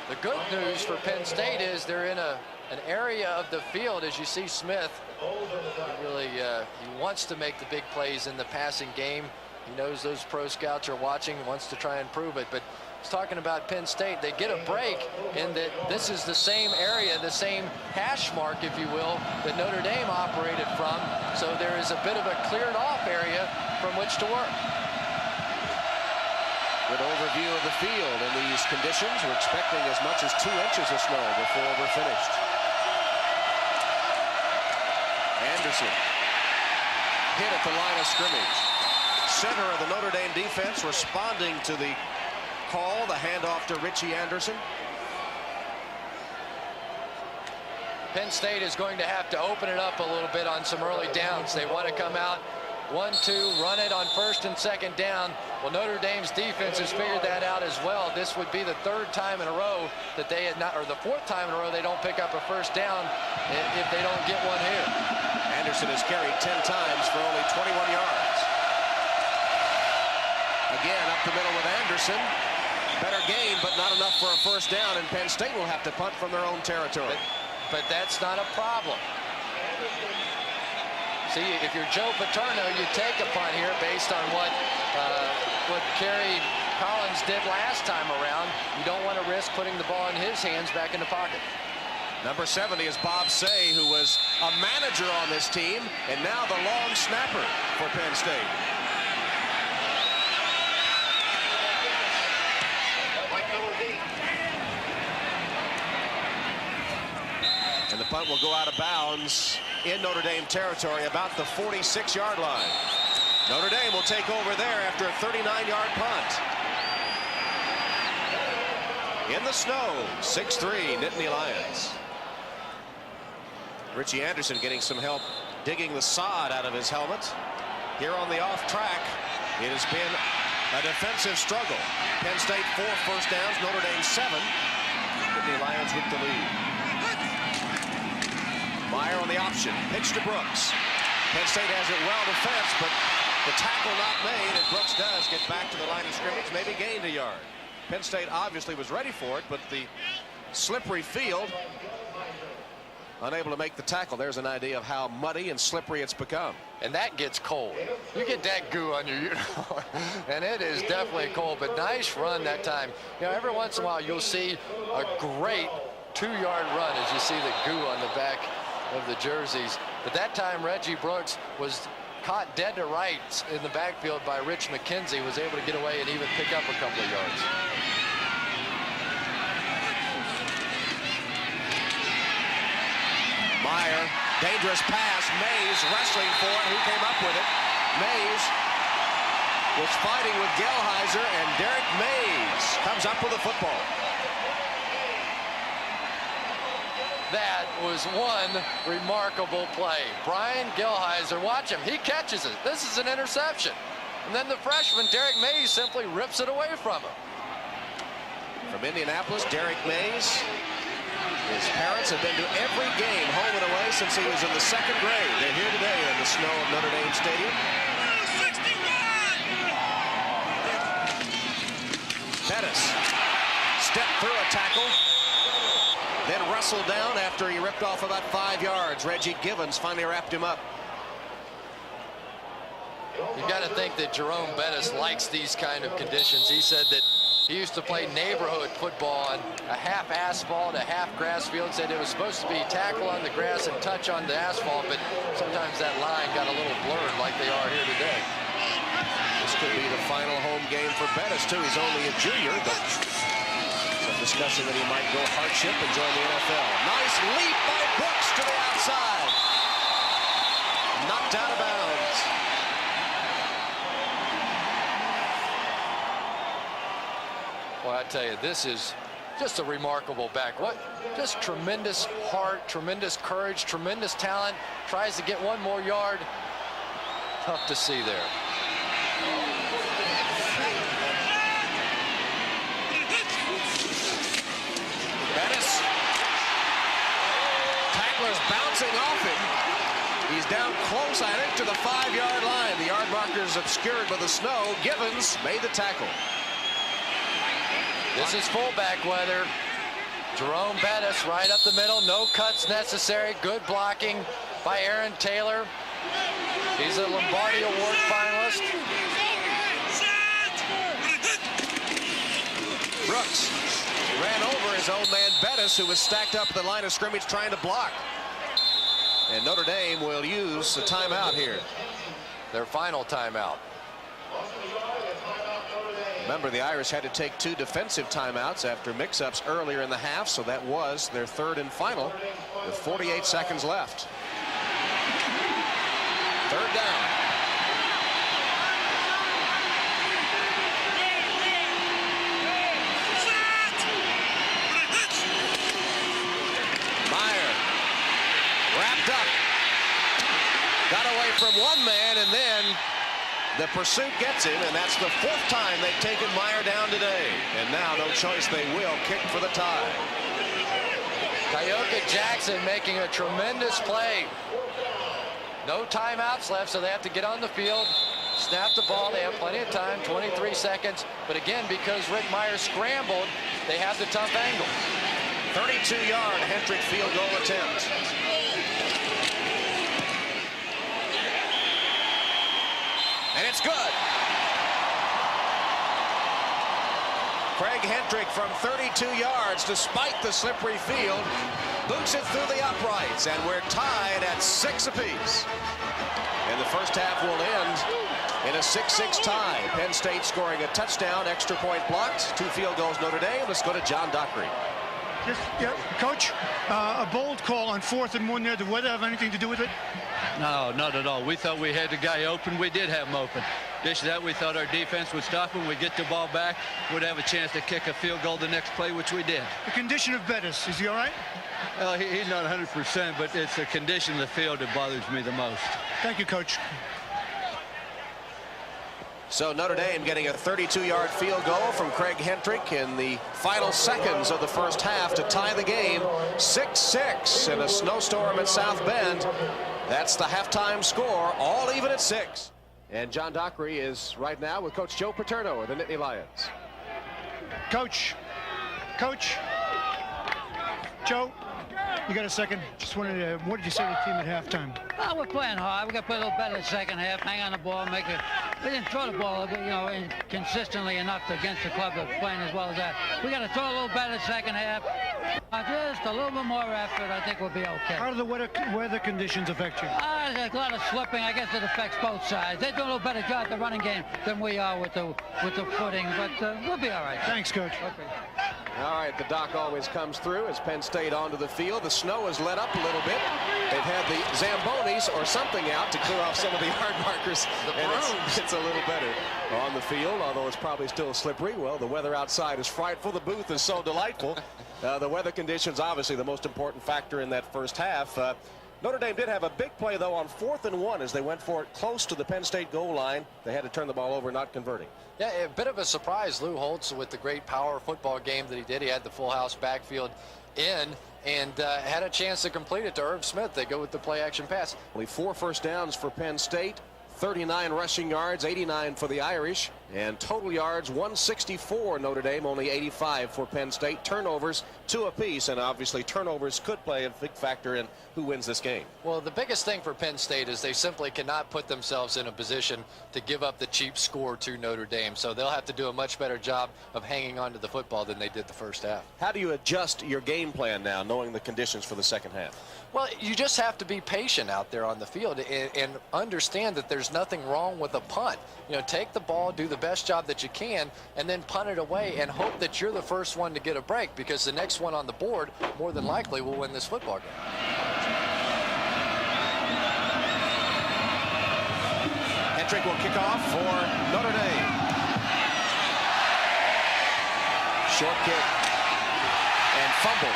[SPEAKER 2] The good news for Penn State is they're in an area of the field, as you see Smith. He really he wants to make the big plays in the passing game. He knows those pro scouts are watching, wants to try and prove it. But he's talking about Penn State. They get a break in that this is the same area, the same hash mark, if you will, that Notre Dame operated from. So there is a bit of a cleared off area from which to work.
[SPEAKER 1] Good overview of the field in these conditions. We're expecting as much as 2 inches of snow before we're finished. Anderson hit at the line of scrimmage. Center of the Notre Dame defense responding to the call, the handoff to Richie Anderson.
[SPEAKER 2] Penn State is going to have to open it up a little bit on some early downs. They want to come out 1-2, run it on first and second down. Well, Notre Dame's defense has figured that out as well. This would be the third time in a row that they had not, or the fourth time in a row they don't pick up a first down if they don't get one here.
[SPEAKER 1] Anderson has carried 10 times for only 21 yards. Again, up the middle with Anderson. Better game, but not enough for a first down, and Penn State will have to punt from their own territory.
[SPEAKER 2] But that's not a problem. See, if you're Joe Paterno, you take a punt here based on what Kerry Collins did last time around. You don't want to risk putting the ball in his hands back in the pocket.
[SPEAKER 1] Number 70 is Bob Say, who was a manager on this team, and now the long snapper for Penn State. And the punt will go out of bounds in Notre Dame territory, about the 46-yard line. Notre Dame will take over there after a 39-yard punt. In the snow, 6'3", Nittany Lions. Richie Anderson getting some help digging the sod out of his helmet. Here on the off track, it has been a defensive struggle. Penn State 4 first downs, Notre Dame 7. Nittany Lions with the lead. Mirer on the option, pitch to Brooks. Penn State has it well defensed, but the tackle not made, and Brooks does get back to the line of scrimmage, maybe gained a yard. Penn State obviously was ready for it, but the slippery field, unable to make the tackle. There's an idea of how muddy and slippery it's become.
[SPEAKER 2] And that gets cold. You get that goo on your uniform, and it is definitely cold, but nice run that time. You know, every once in a while you'll see a great 2-yard run as you see the goo on the back of the jerseys. But that time Reggie Brooks was caught dead to rights in the backfield by Rich McKenzie, was able to get away and even pick up a couple of yards.
[SPEAKER 1] Mirer, dangerous pass. Mays wrestling for it. Who came up with it? Mays was fighting with Gelheiser, and Derek Mays comes up with the football.
[SPEAKER 2] That was one remarkable play. Brian Gelheiser, watch him, he catches it. This is an interception. And then the freshman, Derek Mays, simply rips it away from him.
[SPEAKER 1] From Indianapolis, Derek Mays. His parents have been to every game, home and away, since he was in the 2nd grade. They're here today in the snow of Notre Dame Stadium. 61! Pettis stepped through a tackle, then wrestled down after he ripped off about 5 yards. Reggie Givens finally wrapped him up.
[SPEAKER 2] You got to think that Jerome Bettis likes these kind of conditions. He said that he used to play neighborhood football on a half asphalt, a half grass field. Said it was supposed to be tackle on the grass and touch on the asphalt, but sometimes that line got a little blurred like they are here today.
[SPEAKER 1] This could be the final home game for Bettis, too. He's only a junior, but some discussion that he might go hardship and join the NFL. Nice leap by Brooks to the outside. Knocked out of bounds.
[SPEAKER 2] Well, I tell you, this is just a remarkable back. What? Just tremendous heart, tremendous courage, tremendous talent. Tries to get one more yard. Tough to see there.
[SPEAKER 1] Bettis. Tackler's bouncing off him. He's down close, I think, to the 5-yard line. The yard marker's obscured by the snow. Givens made the tackle.
[SPEAKER 2] This is fullback weather. Jerome Bettis right up the middle. No cuts necessary. Good blocking by Aaron Taylor. He's a Lombardi Award finalist.
[SPEAKER 1] Brooks ran over his own man Bettis, who was stacked up at the line of scrimmage trying to block. And Notre Dame will use a timeout here.
[SPEAKER 2] Their final timeout.
[SPEAKER 1] Remember, the Irish had to take 2 defensive timeouts after mix-ups earlier in the half, so that was their 3rd and final with 48 seconds left. 3rd down. Mirer wrapped up. Got away from one man, and then the pursuit gets him, and that's the 4th time they've taken Mirer down today. And now, no choice, they will kick for the tie.
[SPEAKER 2] Coyote Jackson making a tremendous play. No timeouts left, so they have to get on the field, snap the ball. They have plenty of time, 23 seconds. But again, because Rick Mirer scrambled, they have the tough angle.
[SPEAKER 1] 32-yard Hendrick field goal attempt. And it's good. Craig Hendrick from 32 yards, despite the slippery field, boots it through the uprights, and we're tied at 6 apiece. And the first half will end in a 6-6 tie. Penn State scoring a touchdown, extra point blocked, 2 field goals Notre Dame. Let's go to John Dockery.
[SPEAKER 3] Yeah, Coach, a bold call on 4th and 1 there. Did weather have anything to do with it?
[SPEAKER 5] No, not at all. We thought we had the guy open. We did have him open. Just that, we thought our defense would stop him. We'd get the ball back. We'd have a chance to kick a field goal the next play, which we did.
[SPEAKER 3] The condition of Bettis, is he all right?
[SPEAKER 5] Well, he's not 100%, but it's the condition of the field that bothers me the most.
[SPEAKER 3] Thank you, Coach.
[SPEAKER 1] So Notre Dame getting a 32-yard field goal from Craig Hendrick in the final seconds of the first half to tie the game 6-6 in a snowstorm at South Bend. That's the halftime score, all even at 6. And John Dockery is right now with Coach Joe Paterno of the Nittany Lions.
[SPEAKER 3] Coach, Joe, you got a second? Just wanted to, what did you say to the team at halftime?
[SPEAKER 6] Oh, we're playing hard. We got to play a little better in the second half. Hang on the ball, make it. We didn't throw the ball, consistently enough against the club that's playing as well as that. We got to throw a little better in the second half. Just a little bit more effort. I think we'll be okay.
[SPEAKER 3] How do the weather conditions affect you?
[SPEAKER 6] There's a lot of slipping. I guess it affects both sides. They do a little better job at the running game than we are with the footing, but we'll be all right.
[SPEAKER 3] Thanks, Coach.
[SPEAKER 6] Okay.
[SPEAKER 1] All right, the doc always comes through as Penn State onto the field. The snow has let up a little bit. They've had the Zambonis or something out to clear off some of the yard markers. It's a little better on the field, although it's probably still slippery. Well, the weather outside is frightful. The booth is so delightful. The weather conditions, obviously, the most important factor in that first half. Notre Dame did have a big play, though, on 4th and 1 as they went for it close to the Penn State goal line. They had to turn the ball over, not converting.
[SPEAKER 2] Yeah, a bit of a surprise. Lou Holtz, with the great power football game that he did, he had the full house backfield in and had a chance to complete it to Irv Smith. They go with the play action pass.
[SPEAKER 1] Only 4 first downs for Penn State, 39 rushing yards, 89 for the Irish, and total yards 164 Notre Dame, only 85 for Penn State. Turnovers 2 apiece, and obviously turnovers could play a big factor in who wins this game.
[SPEAKER 2] Well, the biggest thing for Penn State is they simply cannot put themselves in a position to give up the cheap score to Notre Dame, so they'll have to do a much better job of hanging on to the football than they did the first half.
[SPEAKER 1] How do you adjust your game plan now, knowing the conditions for the second half?
[SPEAKER 2] Well, you just have to be patient out there on the field and understand that there's nothing wrong with a punt. You know, take the ball, do the best job that you can, and then punt it away and hope that you're the first one to get a break, because the next one on the board more than likely will win this football game.
[SPEAKER 1] Hendrick will kick off for Notre Dame. Short kick and fumble.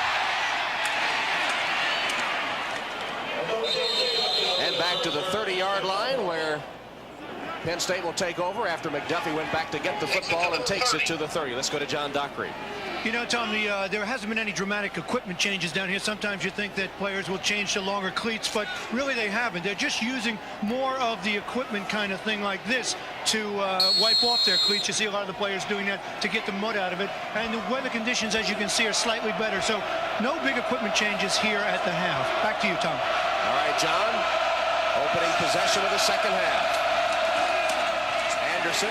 [SPEAKER 1] And back to the 30-yard line where Penn State will take over after McDuffie went back to get the football and takes it to the 30. Let's go to John Dockery.
[SPEAKER 3] You know, Tom, there hasn't been any dramatic equipment changes down here. Sometimes you think that players will change to longer cleats, but really they haven't. They're just using more of the equipment kind of thing like this to wipe off their cleats. You see a lot of the players doing that to get the mud out of it. And the weather conditions, as you can see, are slightly better. So no big equipment changes here at the half. Back to you, Tom.
[SPEAKER 1] All right, John. Opening possession of the second half. Anderson.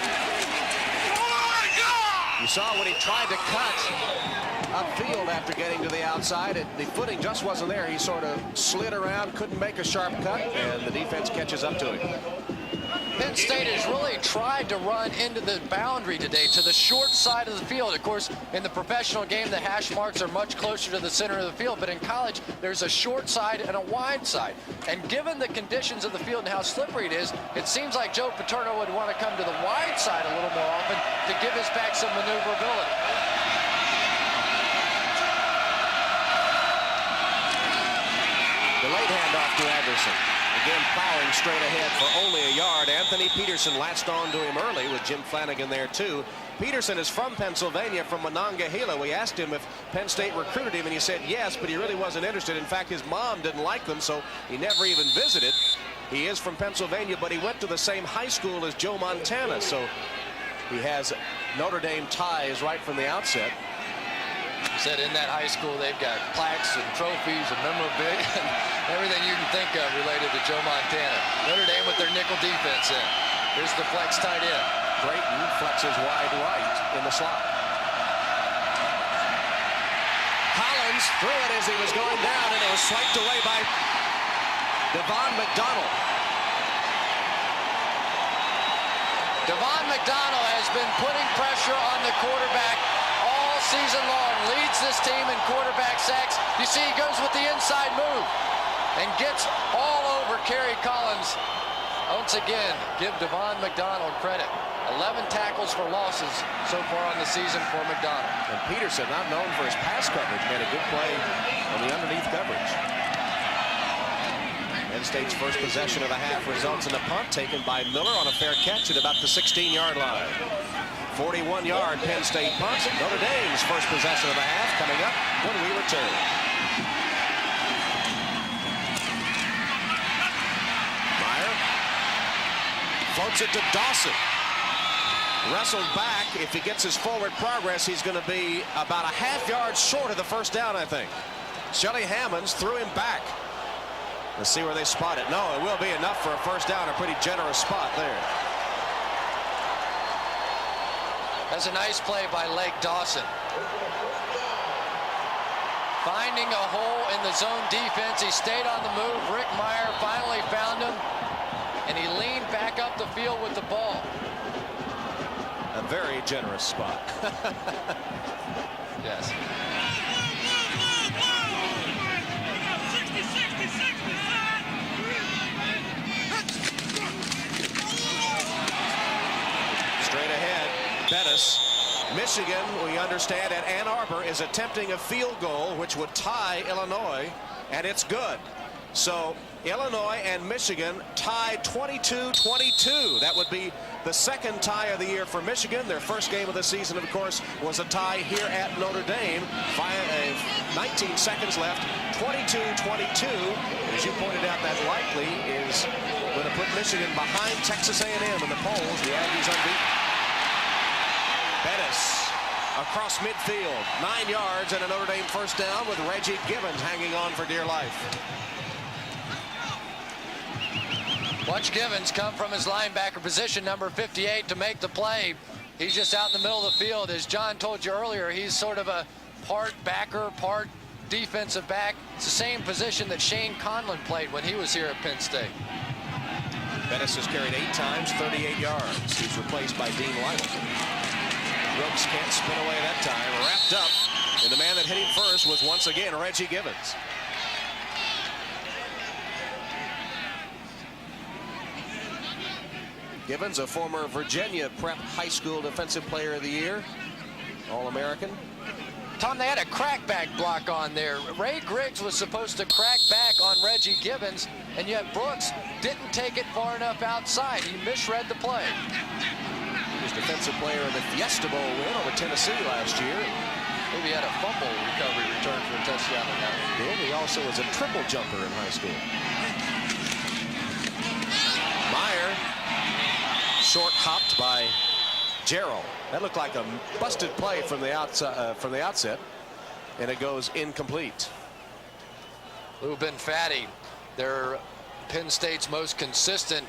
[SPEAKER 1] You saw when he tried to cut upfield after getting to the outside, the footing just wasn't there. He sort of slid around, couldn't make a sharp cut, and the defense catches up to him.
[SPEAKER 2] Penn State has really tried to run into the boundary today, to the short side of the field. Of course, in the professional game, the hash marks are much closer to the center of the field, but in college, there's a short side and a wide side. And given the conditions of the field and how slippery it is, it seems like Joe Paterno would want to come to the wide side a little more often to give his back some maneuverability.
[SPEAKER 1] The late handoff to Anderson. Again, plowing straight ahead for only a yard. Anthony Peterson latched on to him early with Jim Flanagan there, too. Peterson is from Pennsylvania, from Monongahela. We asked him if Penn State recruited him, and he said yes, but he really wasn't interested. In fact, his mom didn't like them, so he never even visited. He is from Pennsylvania, but he went to the same high school as Joe Montana, so he has Notre Dame ties right from the outset.
[SPEAKER 2] He said in that high school they've got plaques and trophies and memorabilia and everything you can think of related to Joe Montana. Notre Dame with their nickel defense in. Here's the flex tight end.
[SPEAKER 1] Drayton flexes wide right in the slot. Collins threw it as he was going down, and it was swiped away by Devon McDonald.
[SPEAKER 2] Devon McDonald has been putting pressure on the quarterback all season long. Leads this team in quarterback sacks. You see he goes with the inside move and gets all over Kerry Collins. Once again, give Devon McDonald credit. 11 tackles for losses so far on the season for McDonald.
[SPEAKER 1] And Peterson, not known for his pass coverage, made a good play on the underneath coverage. Penn State's first possession of the half results in a punt taken by Miller on a fair catch at about the 16-yard line. 41-yard Penn State punt. Notre Dame's first possession of the half coming up when we return. Mirer floats it to Dawson. Wrestled back. If he gets his forward progress, he's going to be about a half yard short of the first down, I think. Shelly Hammonds threw him back. Let's see where they spot it. No, it will be enough for a first down. A pretty generous spot there.
[SPEAKER 2] That's a nice play by Lake Dawson. Finding a hole in the zone defense. He stayed on the move. Rick Mirer finally found him, and he leaned back up the field with the ball.
[SPEAKER 1] A very generous spot.
[SPEAKER 2] Yes.
[SPEAKER 1] Straight ahead, Bettis. Michigan, we understand, at Ann Arbor is attempting a field goal which would tie Illinois, and it's good. So Illinois and Michigan tied 22-22. That would be the second tie of the year for Michigan. Their first game of the season, of course, was a tie here at Notre Dame. 19 seconds left, 22-22. As you pointed out, that likely is going to put Michigan behind Texas A&M in the polls. The Aggies unbeaten. Bettis across midfield, 9 yards and a Notre Dame first down with Reggie Givens hanging on for dear life.
[SPEAKER 2] Watch Givens come from his linebacker position, number 58, to make the play. He's just out in the middle of the field. As John told you earlier, he's sort of a part backer, part defensive back. It's the same position that Shane Conlon played when he was here at Penn State.
[SPEAKER 1] Bettis has carried 8 times, 38 yards. He's replaced by Dean Lytle. Brooks can't spin away that time. Wrapped up, and the man that hit him first was once again Reggie Givens. Givens, a former Virginia Prep High School Defensive Player of the Year, All-American.
[SPEAKER 2] Tom, they had a crackback block on there. Ray Griggs was supposed to crack back on Reggie Givens, and yet Brooks didn't take it far enough outside. He misread the play.
[SPEAKER 1] He was Defensive Player in the Fiesta Bowl win over Tennessee last year.
[SPEAKER 2] Maybe he had a fumble recovery return for a touchdown in that one.
[SPEAKER 1] And he also was a triple jumper in high school. Mirer, short hopped by Gerald. That looked like a busted play from the outset, and it goes incomplete.
[SPEAKER 2] Lou Benfatti, they're Penn State's most consistent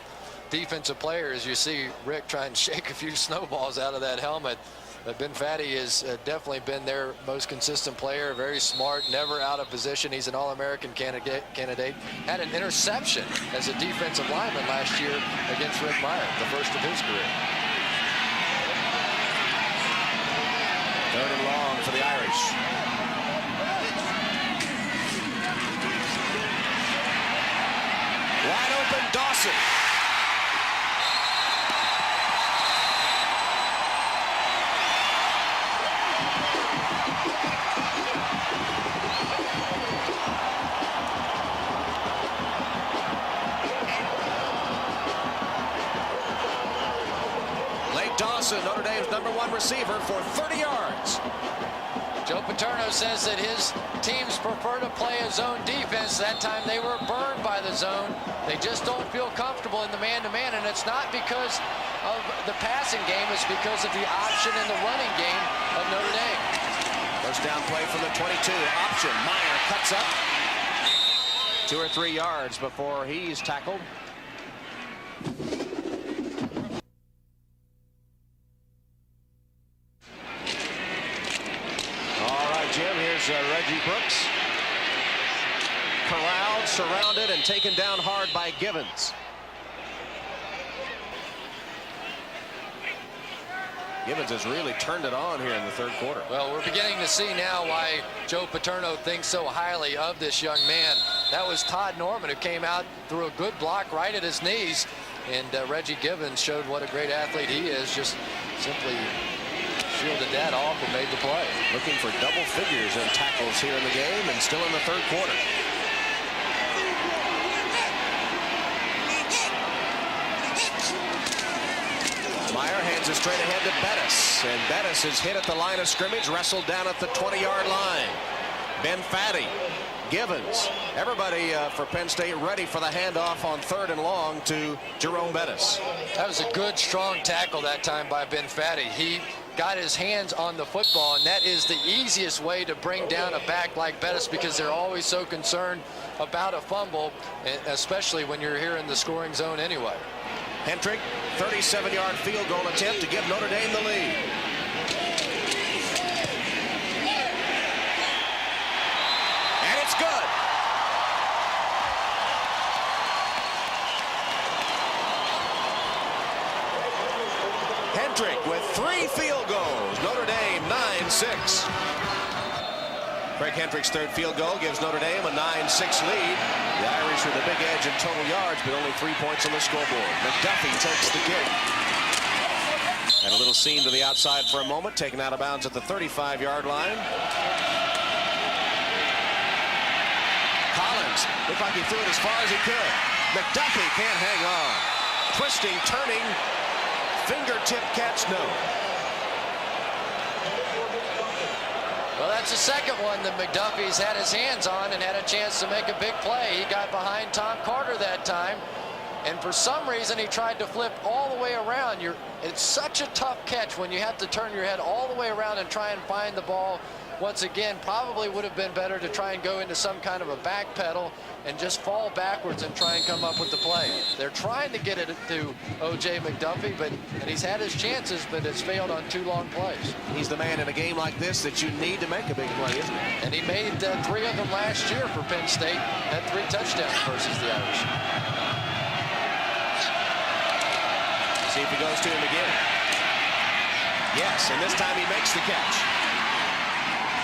[SPEAKER 2] defensive players. You see Rick trying to shake a few snowballs out of that helmet. But Benfatti has definitely been their most consistent player, very smart, never out of position. He's an All-American candidate. Had an interception as a defensive lineman last year against Rick Mirer, the first of his career.
[SPEAKER 1] 3rd and long for the Irish. Wide open Dawson. Dawson, Notre Dame's #1 receiver, for 30 yards.
[SPEAKER 2] Joe Paterno says that his teams prefer to play a zone defense. That time they were burned by the zone. They just don't feel comfortable in the man-to-man, and it's not because of the passing game. It's because of the option and the running game of Notre Dame.
[SPEAKER 1] First down play from the 22. Option. Mirer cuts up 2 or 3 yards before he's tackled. All right, Jim, here's Reggie Brooks. Corralled, surrounded, and taken down hard by Givens. Givens has really turned it on here in the third quarter.
[SPEAKER 2] Well, we're beginning to see now why Joe Paterno thinks so highly of this young man. That was Todd Norman, who came out, threw a good block right at his knees, and Reggie Givens showed what a great athlete he is. Just simply shielded that off and made the play.
[SPEAKER 1] Looking for double figures in tackles here in the game, and still in the third quarter. Mirer hands it straight ahead to Bettis, and Bettis is hit at the line of scrimmage, wrestled down at the 20-yard line. Ben Fatty, Givens, everybody for Penn State ready for the handoff on 3rd and long to Jerome Bettis.
[SPEAKER 2] That was a good, strong tackle that time by Ben Fatty. He got his hands on the football, and that is the easiest way to bring down a back like Bettis, because they're always so concerned about a fumble, especially when you're here in the scoring zone anyway.
[SPEAKER 1] Hendrick, 37-yard field goal attempt to give Notre Dame the lead. And it's good. Hendrick with 3 field goals. Notre Dame 9-6. Craig Hendrick's 3rd field goal gives Notre Dame a 9-6 lead. The Irish with a big edge in total yards, but only 3 points on the scoreboard. McDuffie takes the kick. Had a little seam to the outside for a moment, taken out of bounds at the 35-yard line. Collins looked like he threw it as far as he could. McDuffie can't hang on. Twisting, turning, fingertip catch, no.
[SPEAKER 2] Well, that's the second one that McDuffie's had his hands on and had a chance to make a big play. He got behind Tom Carter that time, and for some reason he tried to flip all the way around. It's such a tough catch when you have to turn your head all the way around and try and find the ball. Once again, probably would have been better to try and go into some kind of a back pedal and just fall backwards and try and come up with the play. They're trying to get it to O.J. McDuffie, and he's had his chances, but it's failed on 2 long plays.
[SPEAKER 1] He's the man in a game like this that you need to make a big play, isn't he?
[SPEAKER 2] And he made 3 of them last year for Penn State, had 3 touchdowns versus the Irish.
[SPEAKER 1] See if he goes to him again. Yes, and this time he makes the catch.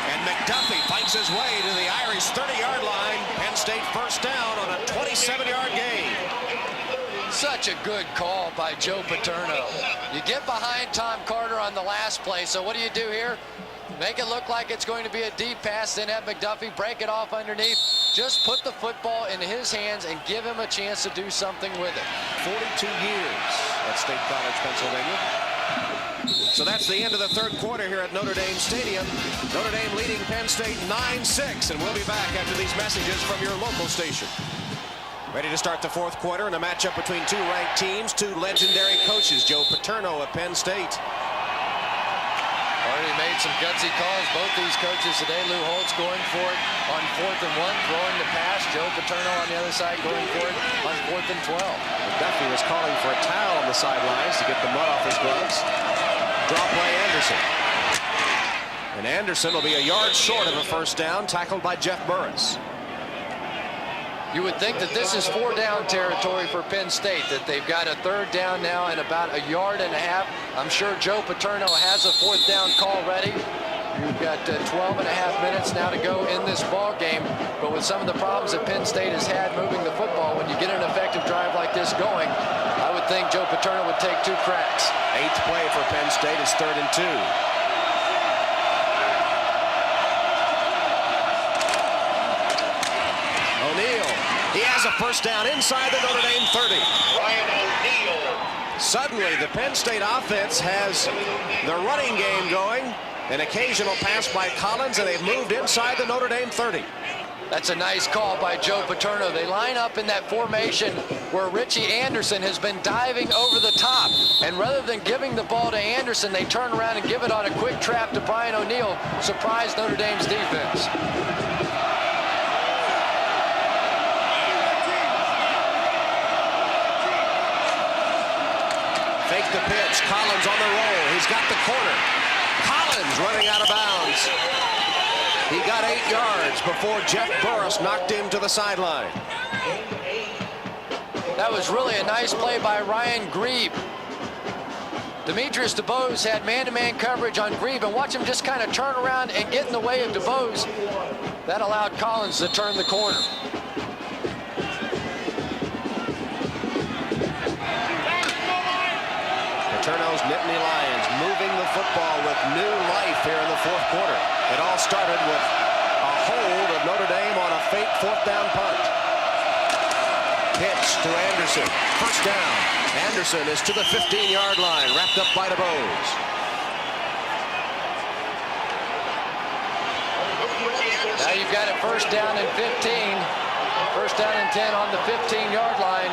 [SPEAKER 1] And McDuffie fights his way to the Irish 30-yard line. Penn State first down on a 27-yard gain.
[SPEAKER 2] Such a good call by Joe Paterno. You get behind Tom Carter on the last play, so what do you do here? Make it look like it's going to be a deep pass, then have McDuffie break it off underneath. Just put the football in his hands and give him a chance to do something with it.
[SPEAKER 1] 42 years at State College, Pennsylvania. So that's the end of the third quarter here at Notre Dame Stadium. Notre Dame leading Penn State 9-6, and we'll be back after these messages from your local station. Ready to start the fourth quarter in a matchup between 2 ranked teams, 2 legendary coaches. Joe Paterno at Penn State.
[SPEAKER 2] Already made some gutsy calls. Both these coaches today. Lou Holtz going for it on 4th and 1, throwing the pass. Joe Paterno on the other side going for it on 4th and 12.
[SPEAKER 1] McDuffie was calling for a towel on the sidelines to get the mud off his gloves. Draw play Anderson. And Anderson will be a yard short of a first down, tackled by Jeff Burris.
[SPEAKER 2] You would think that this is 4-down territory for Penn State, that they've got a 3rd down now and about a yard and a half. I'm sure Joe Paterno has a 4th down call ready. You've got 12 and a half minutes now to go in this ball game. But with some of the problems that Penn State has had moving the football, when you get an effective drive like this going, I would think Joe Paterno would take 2 cracks.
[SPEAKER 1] 8th play for Penn State is 3rd and 2. O'Neal, he has a first down inside the Notre Dame 30. Suddenly, the Penn State offense has the running game going. An occasional pass by Collins, and they've moved inside the Notre Dame 30.
[SPEAKER 2] That's a nice call by Joe Paterno. They line up in that formation where Richie Anderson has been diving over the top. And rather than giving the ball to Anderson, they turn around and give it on a quick trap to Brian O'Neill. Surprise Notre Dame's defense.
[SPEAKER 1] Fake the pitch. Collins on the roll. He's got the corner. Collins running out of bounds. He got 8 yards before Jeff Burris knocked him to the sideline.
[SPEAKER 2] That was really a nice play by Ryan Grebe. Demetrius DeBose had man-to-man coverage on Grebe, and watch him just kind of turn around and get in the way of DeBose. That allowed Collins to turn the corner.
[SPEAKER 1] Paterno's Nittany Lions moving the football with new life here in the fourth quarter. It all started with a hold of Notre Dame on a fake fourth down punt. Pitch to Anderson. First down. Anderson is to the 15-yard line, wrapped up by DeBose.
[SPEAKER 2] Now you've got it first down and 15. First down and 10 on the 15-yard line.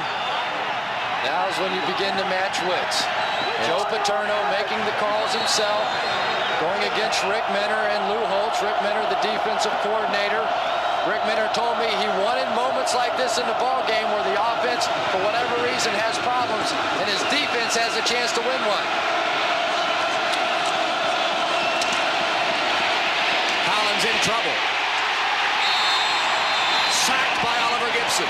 [SPEAKER 2] Now's when you begin to match wits. Joe Paterno making the calls himself, going against Rick Mirer and Lou Holtz. Rick Mirer, the defensive coordinator. Rick Mirer told me he wanted moments like this in the ball game where the offense, for whatever reason, has problems and his defense has a chance to win one.
[SPEAKER 1] Collins in trouble. Sacked by Oliver Gibson.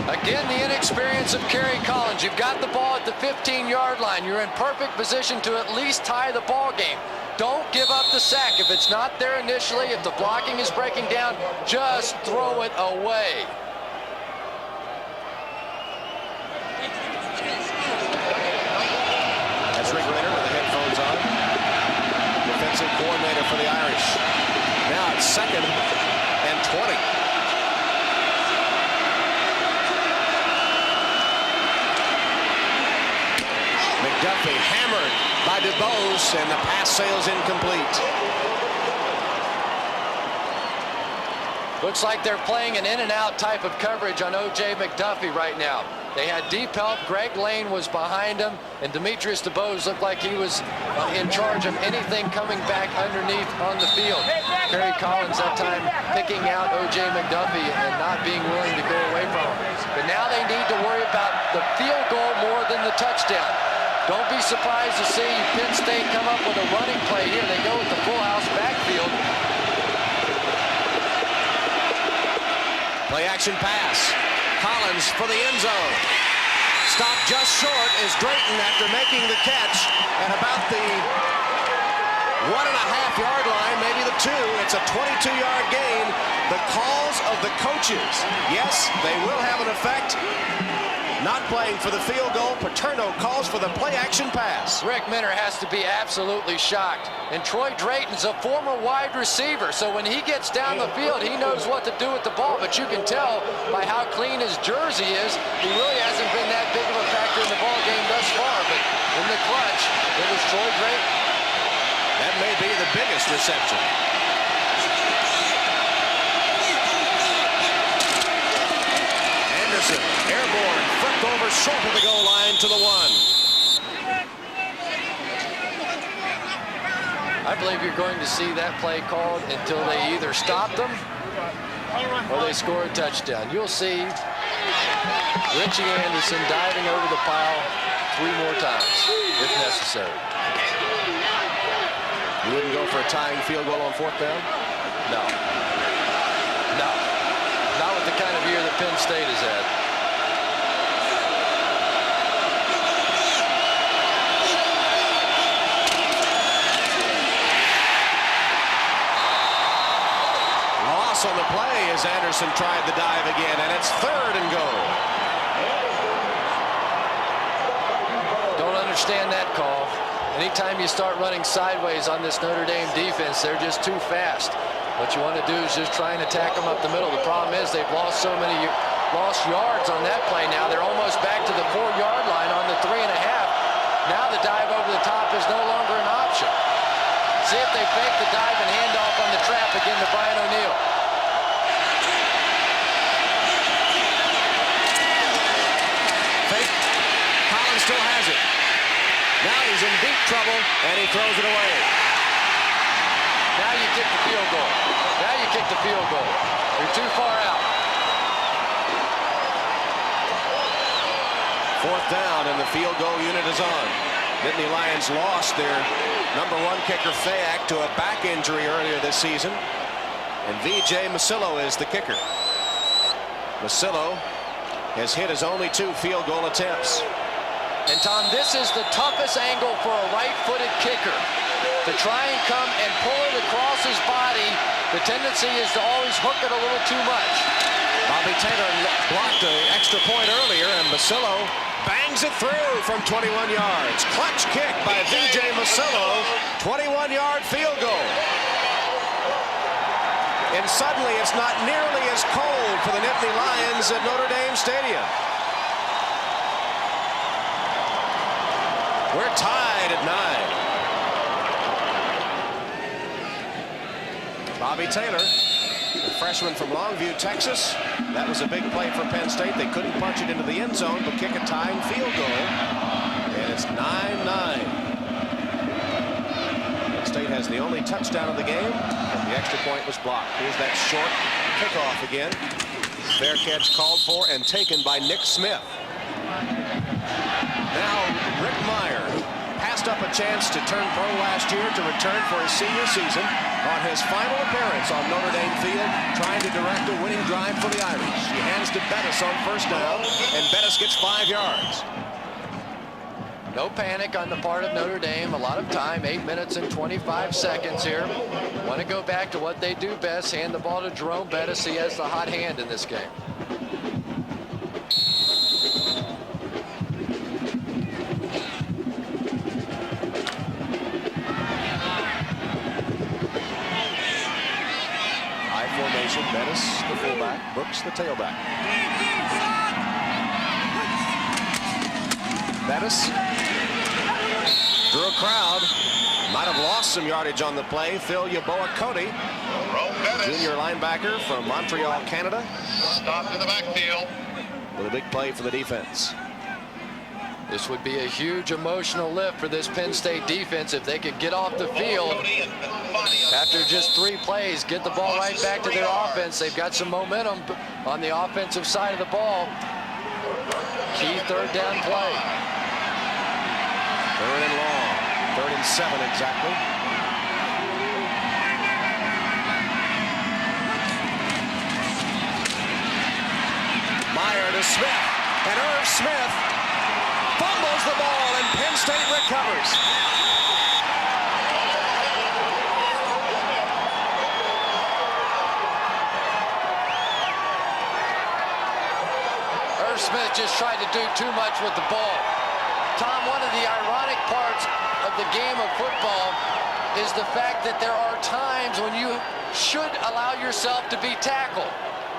[SPEAKER 2] Again, the inexperience of Kerry Collins. You've got the ball at the 15-yard line. You're in perfect position to at least tie the ball game. Don't give up the sack. If it's not there initially, if the blocking is breaking down, just throw it away.
[SPEAKER 1] That's Rick Mirer with the headphones on. Defensive coordinator for the Irish. Now it's 2nd and 20. McDuffie hammered by DeBose, and the pass sails incomplete.
[SPEAKER 2] Looks like they're playing an in-and-out type of coverage on O.J. McDuffie right now. They had deep help. Greg Lane was behind him, and Demetrius DeBose looked like he was in charge of anything coming back underneath on the field. Kerry Collins that time picking out O.J. McDuffie and not being willing to go away from him. But now they need to worry about the field goal more than the touchdown. Don't be surprised to see Penn State come up with a running play here. They go with the full house backfield.
[SPEAKER 1] Play action pass. Collins for the end zone. Stopped just short is Drayton after making the catch at about the 1.5-yard line, maybe the 2. It's a 22-yard gain. The calls of the coaches, yes, they will have an effect. Not playing for the field goal. Paterno calls for the play-action pass.
[SPEAKER 2] Rick Mirer has to be absolutely shocked. And Troy Drayton's a former wide receiver, so when he gets down the field, he knows what to do with the ball. But you can tell by how clean his jersey is, he really hasn't been that big of a factor in the ball game thus far. But in the clutch, it was Troy Drayton.
[SPEAKER 1] That may be the biggest reception. Anderson, airborne, flipped over short of the goal line to the 1.
[SPEAKER 2] I believe you're going to see that play called until they either stop them or they score a touchdown. You'll see Richie Anderson diving over the pile 3 more times if necessary.
[SPEAKER 1] You wouldn't go for a tying field goal on 4th down?
[SPEAKER 2] No. No. Not with the kind of year that Penn State has had.
[SPEAKER 1] Loss on the play as Anderson tried the dive again, and it's 3rd and goal.
[SPEAKER 2] Don't understand that call. Anytime you start running sideways on this Notre Dame defense, they're just too fast. What you want to do is just try and attack them up the middle. The problem is they've lost so many yards on that play now. They're almost back to the 4-yard line on the 3.5. Now the dive over the top is no longer an option. See if they fake the dive and handoff on the trap again to Brian O'Neill.
[SPEAKER 1] Fake. Collins still has it. Now he's in deep trouble, and he throws it away.
[SPEAKER 2] Now you kick the field goal. Now you kick the field goal. You're too far out.
[SPEAKER 1] 4th down, and the field goal unit is on. Nittany Lions lost their #1 kicker, Fayak, to a back injury earlier this season. And V.J. Masillo is the kicker. Masillo has hit his only 2 field goal attempts.
[SPEAKER 2] And Tom, this is the toughest angle for a right-footed kicker. To try and come and pull it across his body, the tendency is to always hook it a little too much.
[SPEAKER 1] Bobby Taylor blocked an extra point earlier, and Masillo bangs it through from 21 yards. Clutch kick by V.J. Masillo, 21-yard field goal. And suddenly it's not nearly as cold for the Nittany Lions at Notre Dame Stadium. We're tied at 9. Bobby Taylor, the freshman from Longview, Texas. That was a big play for Penn State. They couldn't punch it into the end zone, but kick a tying field goal. And it's 9-9. Penn State has the only touchdown of the game, and the extra point was blocked. Here's that short kickoff again. Fair catch called for and taken by Nick Smith. Now Rick Mirer passed up a chance to turn pro last year to return for his senior season. On his final appearance on Notre Dame field, trying to direct a winning drive for the Irish. He hands to Bettis on 1st down, and Bettis gets 5 yards.
[SPEAKER 2] No panic on the part of Notre Dame. A lot of time, 8 minutes and 25 seconds here. Want to go back to what they do best, hand the ball to Jerome Bettis. He has the hot hand in this game.
[SPEAKER 1] Formation, Bettis, the fullback, Brooks, the tailback. Bettis drew a crowd. Might have lost some yardage on the play. Phil Yeboah-Cody, junior linebacker from Montreal, Canada.
[SPEAKER 7] Stopped in the backfield.
[SPEAKER 1] With a big play for the defense.
[SPEAKER 2] This would be a huge emotional lift for this Penn State defense if they could get off the field after just 3 plays, get the ball right back to their offense. They've got some momentum on the offensive side of the ball. Key 3rd down play.
[SPEAKER 1] 3rd and long. 3rd and 7 exactly. Mirer to Smith, and Irv Smith fumbles the ball, and Penn State recovers.
[SPEAKER 2] Irv Smith just tried to do too much with the ball. Tom, one of the ironic parts of the game of football is the fact that there are times when you should allow yourself to be tackled.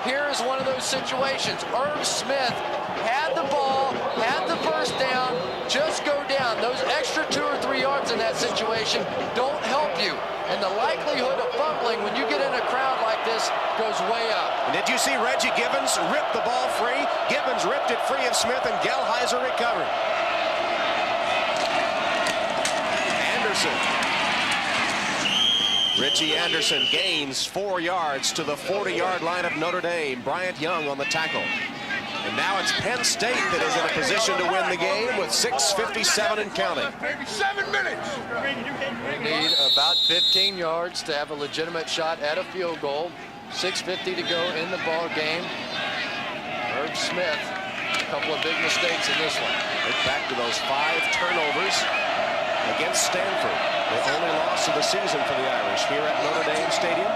[SPEAKER 2] Here is one of those situations. Irv Smith had the ball, had the 1st down, just go down. Those extra 2 or 3 yards in that situation don't help you. And the likelihood of fumbling when you get in a crowd like this goes way up.
[SPEAKER 1] And did you see Reggie Gibbons rip the ball free? Gibbons ripped it free of Smith, and Gelheiser recovered. Anderson. Richie Anderson gains 4 yards to the 40-yard line of Notre Dame. Bryant Young on the tackle. And now it's Penn State that is in a position to win the game with 6:57 and counting.
[SPEAKER 7] 7 minutes.
[SPEAKER 2] We need about 15 yards to have a legitimate shot at a field goal. 6:50 to go in the ball game. Irv Smith, a couple of big mistakes in this one.
[SPEAKER 1] Look back to those 5 turnovers against Stanford. The only loss of the season for the Irish here at Notre Dame Stadium.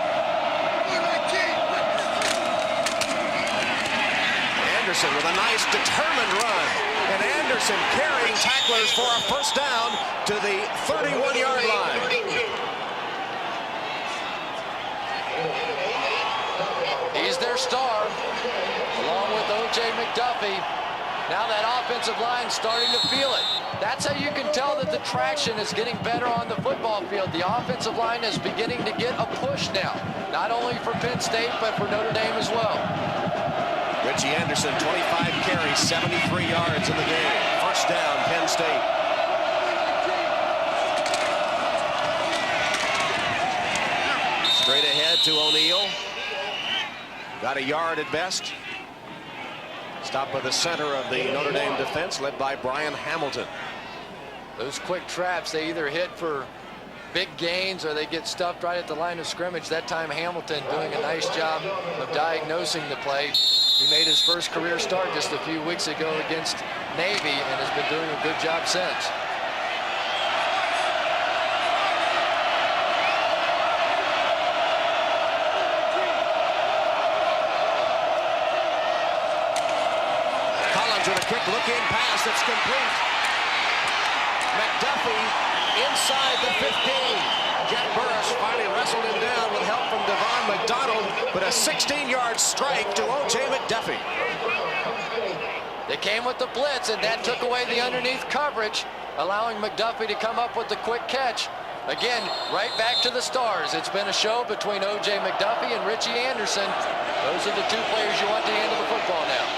[SPEAKER 1] Anderson with a nice determined run, and Anderson carrying tacklers for a 1st down to the 31-yard line.
[SPEAKER 2] star, along with O.J. McDuffie. Now that offensive line's starting to feel it. That's how you can tell that the traction is getting better on the football field. The offensive line is beginning to get a push now, not only for Penn State, but for Notre Dame as well.
[SPEAKER 1] Richie Anderson, 25 carries, 73 yards in the game. First down, Penn State. Straight ahead to O'Neal. Got a yard at best. Stopped by the center of the Notre Dame defense, led by Brian Hamilton.
[SPEAKER 2] Those quick traps, they either hit for big gains or they get stuffed right at the line of scrimmage. That time Hamilton doing a nice job of diagnosing the play. He made his first career start just a few weeks ago against Navy and has been doing a good job since.
[SPEAKER 1] With a quick looking pass that's complete. McDuffie inside the 15. Jack Burris finally wrestled him down with help from Devon McDonald, but a 16-yard strike to O.J. McDuffie.
[SPEAKER 2] They came with the blitz, and that took away the underneath coverage, allowing McDuffie to come up with the quick catch. Again, right back to the stars. It's been a show between O.J. McDuffie and Richie Anderson. Those are the two players you want to handle the football now.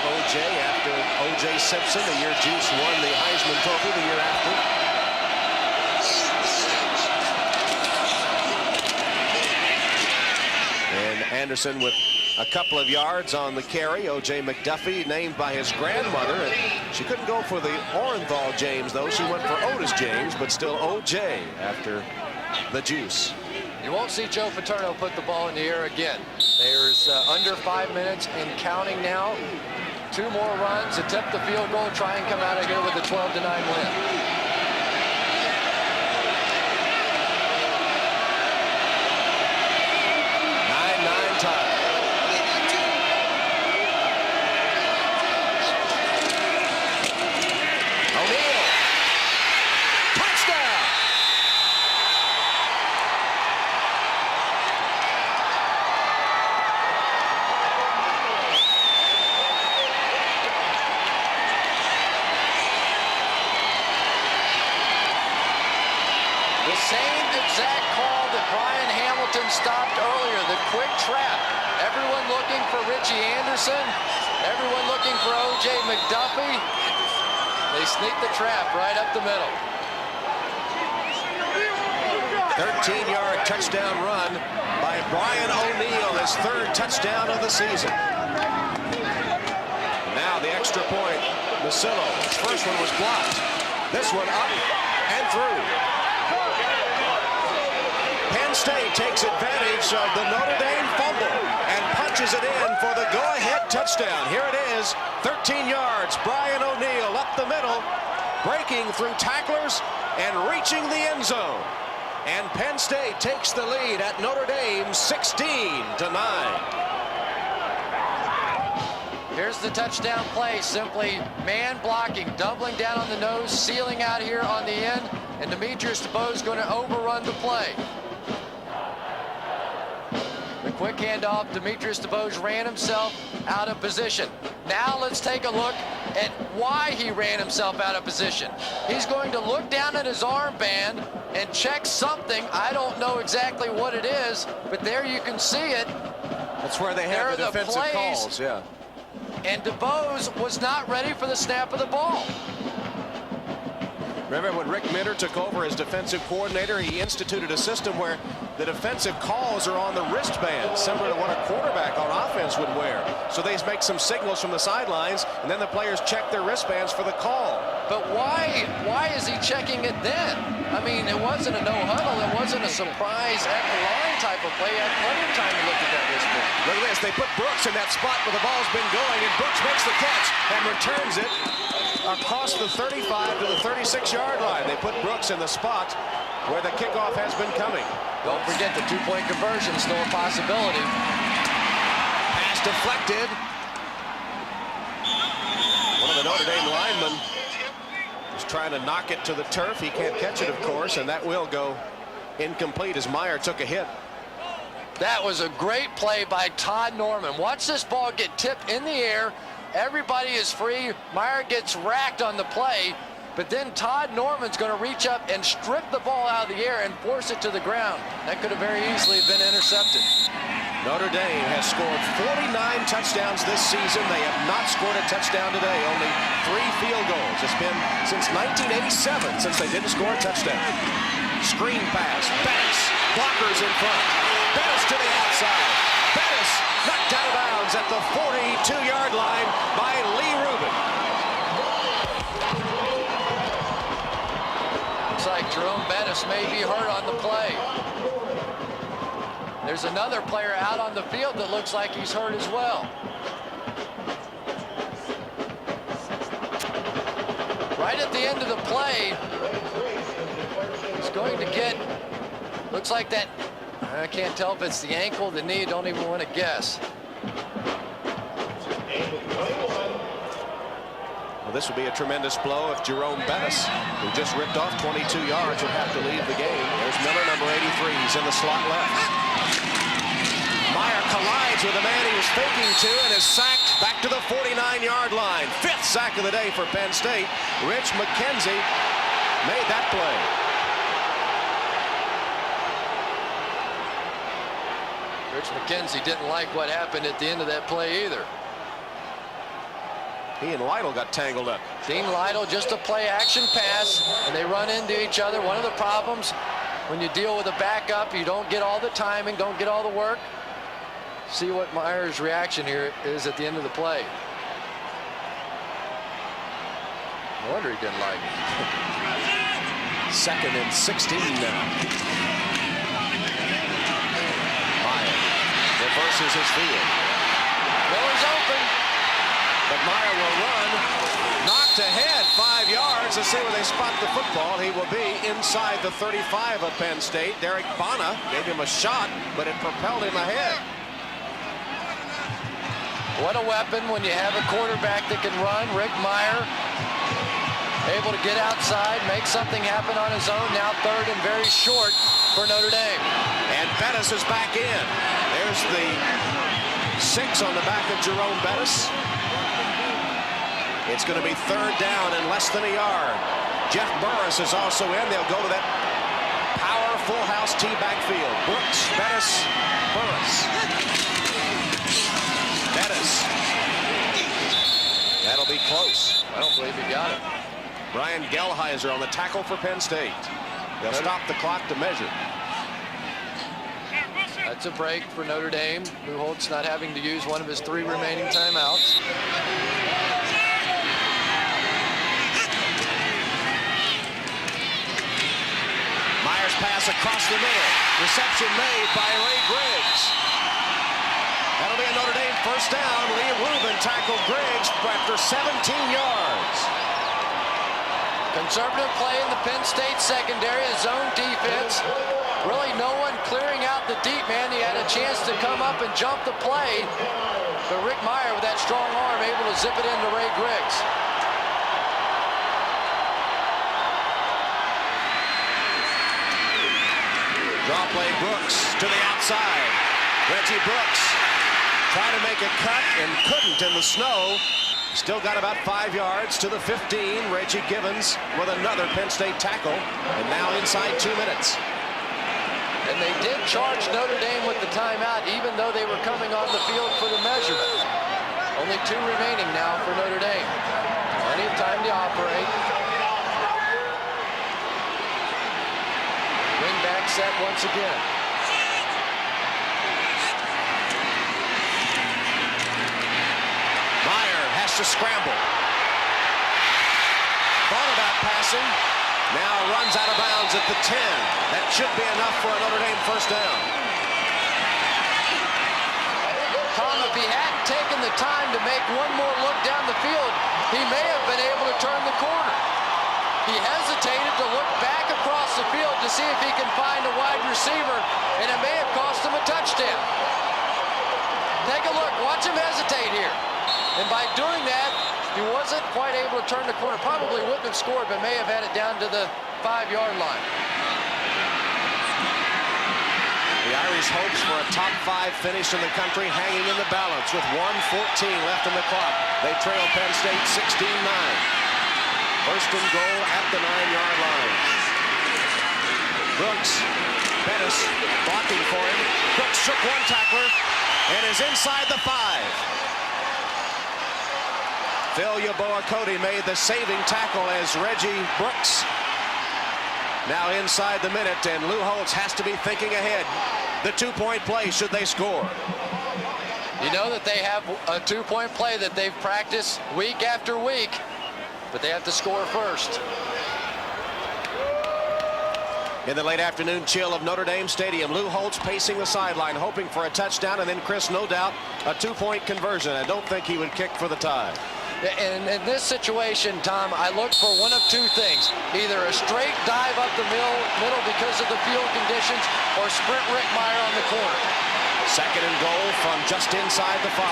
[SPEAKER 1] O.J. after O.J. Simpson, the year Juice won the Heisman Trophy the year after. And Anderson with a couple of yards on the carry. O.J. McDuffie named by his grandmother. And she couldn't go for the Orenthal James, though. She went for Otis James, but still O.J. after the Juice.
[SPEAKER 2] You won't see Joe Paterno put the ball in the air again. There's under 5 minutes and counting now. 2 more runs, attempt the field goal, try and come out of here with a 12-9 win.
[SPEAKER 1] 9-9 tie. O'Neal. Touchdown.
[SPEAKER 2] Same exact call that Brian Hamilton stopped earlier, the quick trap. Everyone looking for Richie Anderson, everyone looking for O.J. McDuffie. They sneak the trap right up the middle.
[SPEAKER 1] 13-yard touchdown run by Brian O'Neal, his 3rd touchdown of the season. Now the extra point, Mirer. His first one was blocked. This one up and through. Penn State takes advantage of the Notre Dame fumble and punches it in for the go-ahead touchdown. Here it is, 13 yards. Brian O'Neal up the middle, breaking through tacklers and reaching the end zone. And Penn State takes the lead at Notre Dame 16-9.
[SPEAKER 2] Here's the touchdown play, simply man blocking, doubling down on the nose, sealing out here on the end, and Demetrius DeBose going to overrun the play. The quick handoff, Demetrius DeBose ran himself out of position. Now let's take a look at why he ran himself out of position. He's going to look down at his armband and check something. I don't know exactly what it is, but there you can see it.
[SPEAKER 1] That's where they have the defensive calls, yeah.
[SPEAKER 2] And DeBose was not ready for the snap of the ball.
[SPEAKER 1] Remember when Rick Mirer took over as defensive coordinator, he instituted a system where the defensive calls are on the wristband, similar to what a quarterback on offense would wear. So they make some signals from the sidelines, and then the players check their wristbands for the call.
[SPEAKER 2] But why is he checking it then? I mean, it wasn't a no huddle. It wasn't a surprise at the line type of play. He had plenty of time to look at that wristband.
[SPEAKER 1] Look at this. They put Brooks in that spot where the ball's been going, and Brooks makes the catch and returns it across the 35 to the 36-yard line. They put Brooks in the spot where the kickoff has been coming.
[SPEAKER 2] Don't forget the two-point conversion, still a possibility.
[SPEAKER 1] Pass deflected. One of the Notre Dame linemen is trying to knock it to the turf. He can't catch it, of course, and that will go incomplete as Mirer took a hit.
[SPEAKER 2] That was a great play by Todd Norman. Watch this ball get tipped in the air. Everybody is free. Mirer gets racked on the play, but then Todd Norman's going to reach up and strip the ball out of the air and force it to the ground. That could have very easily been intercepted.
[SPEAKER 1] Notre Dame has scored 49 touchdowns this season. They have not scored a touchdown today, only 3 field goals. It's been since 1987 since they didn't score a touchdown. Screen pass, Bettis, blockers in front. Bettis to the outside. Bettis knocked out of bounds at the 42-yard line by Lee Rubin.
[SPEAKER 2] Looks like Jerome Bettis may be hurt on the play. There's another player out on the field that looks like he's hurt as well. Right at the end of the play, he's going to get, looks like that, I can't tell if it's the ankle, the knee, don't even want to guess.
[SPEAKER 1] Well, this would be a tremendous blow if Jerome Bettis, who just ripped off 22 yards, would have to leave the game. There's Miller, number 83. He's in the slot left. Mirer collides with the man he was faking to and is sacked back to the 49-yard line. 5th sack of the day for Penn State. Rich McKenzie made that play.
[SPEAKER 2] Rich McKenzie didn't like what happened at the end of that play either.
[SPEAKER 1] He and Lytle got tangled up.
[SPEAKER 2] Dean Lytle, just a play action pass, and they run into each other. One of the problems when you deal with a backup, you don't get all the timing, don't get all the work. See what Mirer's reaction here is at the end of the play. No wonder he didn't like it.
[SPEAKER 1] 2nd and 16 now. Mirer reverses his field.
[SPEAKER 2] Miller's open.
[SPEAKER 1] But Mirer will run. Knocked ahead 5 yards. Let's see where they spot the football. He will be inside the 35 of Penn State. Derek Bana gave him a shot, but it propelled him ahead.
[SPEAKER 2] What a weapon when you have a quarterback that can run. Rick Mirer able to get outside, make something happen on his own. Now 3rd and very short for Notre Dame.
[SPEAKER 1] And Bettis is back in. There's the 6 on the back of Jerome Bettis. It's going to be 3rd down and less than a yard. Jeff Burris is also in. They'll go to that power full house T backfield. Brooks, Bettis, Burris. Bettis. That'll be close.
[SPEAKER 2] I don't believe he got it.
[SPEAKER 1] Brian Gelheiser on the tackle for Penn State. They'll stop the clock to measure.
[SPEAKER 2] That's a break for Notre Dame. Lou Holtz not having to use one of his 3 remaining timeouts.
[SPEAKER 1] Myers pass across the middle. Reception made by Ray Griggs. That'll be a Notre Dame 1st down. Lee Rubin tackled Griggs after 17 yards.
[SPEAKER 2] Conservative play in the Penn State secondary, a zone defense. Really no one clearing out the deep man. He had a chance to come up and jump the play. But Rick Mirer with that strong arm able to zip it into Ray Griggs.
[SPEAKER 1] Draw play Brooks to the outside. Reggie Brooks tried to make a cut and couldn't in the snow. Still got about 5 yards to the 15. Reggie Givens with another Penn State tackle. And now inside 2 minutes.
[SPEAKER 2] And they did charge Notre Dame with the timeout, even though they were coming on the field for the measurement. Only 2 remaining now for Notre Dame. Plenty of time to operate. Wing back set once again.
[SPEAKER 1] Mirer has to scramble. Thought about passing. Now runs out of bounds at the 10. That should be enough for a Notre Dame 1st down.
[SPEAKER 2] Tom, if he hadn't taken the time to make one more look down the field, he may have been able to turn the corner. He hesitated to look back across the field to see if he can find a wide receiver, and it may have cost him a touchdown. Take a look. Watch him hesitate here. And by doing that, he wasn't quite able to turn the corner. Probably wouldn't have scored, but may have had it down to the 5-yard line.
[SPEAKER 1] The The Irish hopes for a top 5 finish in the country hanging in the balance with 1:14 left on the clock. They trail Penn State 16-9. First and goal at the 9-yard line. Brooks, Bettis blocking for him. Brooks shook one tackler and is inside the 5. Phil Yaboa-Cody made the saving tackle as Reggie Brooks now inside the minute, and Lou Holtz has to be thinking ahead. The 2-point play should they score.
[SPEAKER 2] You know that they have a 2-point play that they've practiced week after week, but they have to score first.
[SPEAKER 1] In the late afternoon chill of Notre Dame Stadium, Lou Holtz pacing the sideline, hoping for a touchdown, and then Chris, no doubt, a 2-point conversion. I don't think he would kick for the tie.
[SPEAKER 2] And in this situation, Tom, I look for one of 2 things. Either a straight dive up the middle because of the field conditions, or sprint Rick Mirer on the corner.
[SPEAKER 1] Second and goal from just inside the 5.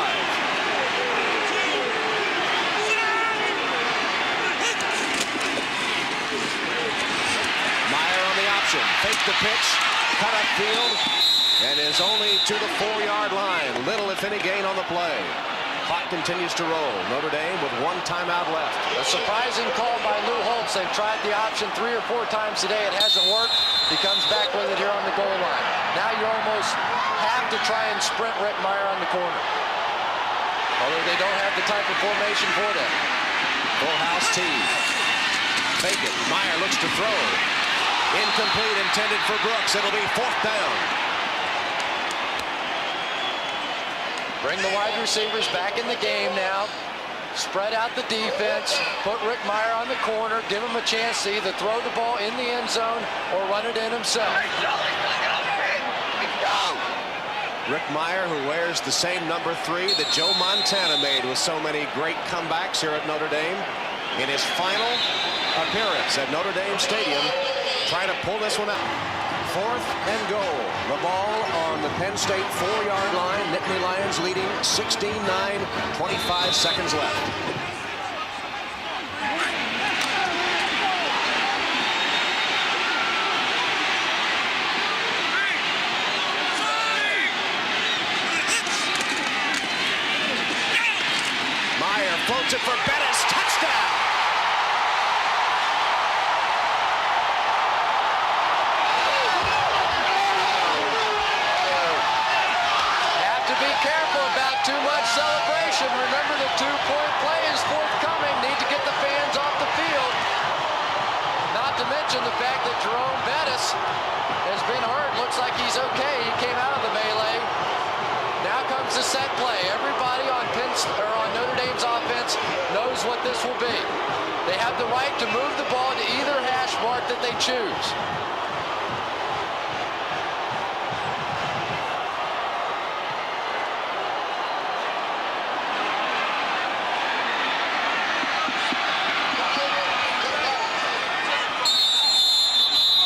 [SPEAKER 1] Mirer on the option. Fake the pitch. Cut upfield. And is only to the 4-yard line. Little, if any, gain on the play. Clock continues to roll. Notre Dame with 1 timeout left.
[SPEAKER 2] A surprising call by Lou Holtz. They've tried the option 3 or 4 times today. It hasn't worked. He comes back with it here on the goal line. Now you almost have to try and sprint Rick Mirer on the corner. Although they don't have the type of formation for that.
[SPEAKER 1] Full house team. Fake it. Mirer looks to throw. Incomplete, intended for Brooks. It'll be 4th down.
[SPEAKER 2] Bring the wide receivers back in the game now. Spread out the defense. Put Rick Mirer on the corner. Give him a chance to either throw the ball in the end zone or run it in himself.
[SPEAKER 1] Rick Mirer, who wears the same number 3 that Joe Montana made with so many great comebacks here at Notre Dame. In his final appearance at Notre Dame Stadium, trying to pull this one out. 4th and goal. The ball on the Penn State 4-yard line. Nittany Lions leading 16-9, 25 seconds left. Mirer floats it for Bettis. Touchdown!
[SPEAKER 2] Too much celebration. Remember, the 2-point play is forthcoming. Need to get the fans off the field. Not to mention the fact that Jerome Bettis has been hurt. Looks like he's okay. He came out of the melee. Now comes the set play. Everybody on Notre Dame's offense knows what this will be. They have the right to move the ball to either hash mark that they choose.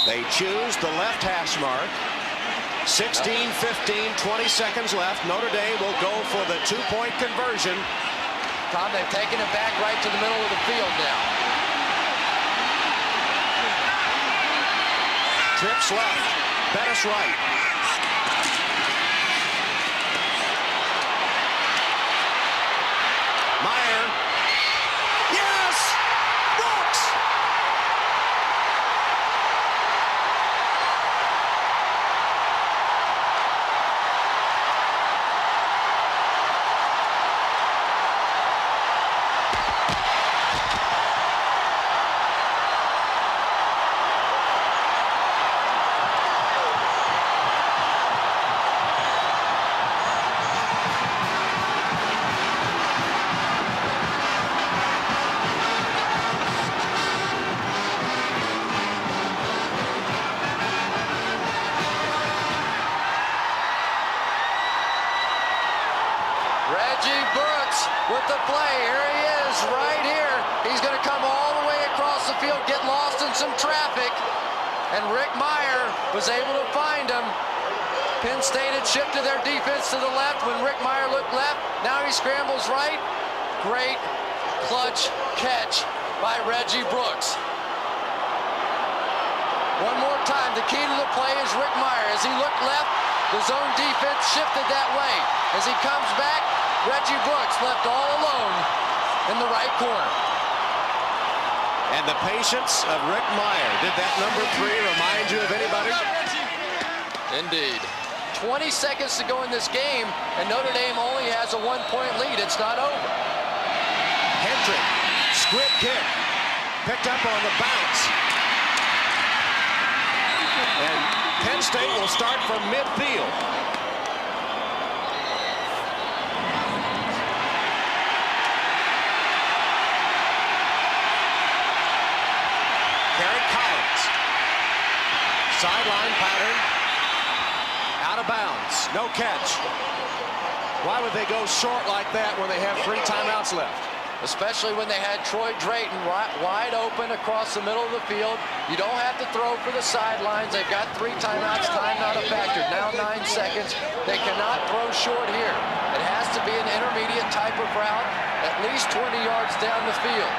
[SPEAKER 1] They choose the left hash mark. 16, 15, 20 seconds left. Notre Dame will go for the 2-point conversion.
[SPEAKER 2] Tom, they've taken it back right to the middle of the field now.
[SPEAKER 1] Trips left. Bettis right. Mirer. Yes! Brooks!
[SPEAKER 2] Reggie Brooks with the play. Here he is right here. He's going to come all the way across the field, get lost in some traffic. And Rick Mirer was able to find him. Penn State had shifted their defense to the left. When Rick Mirer looked left, now he scrambles right. Great clutch catch by Reggie Brooks. One more time, the key to the play is Rick Mirer. As he looked left, The zone defense shifted that way. As he comes back, Reggie Brooks left all alone in the right corner.
[SPEAKER 1] And the patience of Rick Mirer. Did that number 3 remind you of anybody?
[SPEAKER 2] Indeed. 20 seconds to go in this game, and Notre Dame only has a 1-point lead. It's not over.
[SPEAKER 1] Hendrick, squib kick, picked up on the bounce. And Penn State will start from midfield. Kerry Collins, sideline pattern, out of bounds, no catch. Why would they go short like that when they have 3 timeouts left?
[SPEAKER 2] Especially when they had Troy Drayton wide open across the middle of the field. You don't have to throw for the sidelines. They've got 3 timeouts, time not a factor. Now 9 seconds. They cannot throw short here. It has to be an intermediate type of route, at least 20 yards down the field.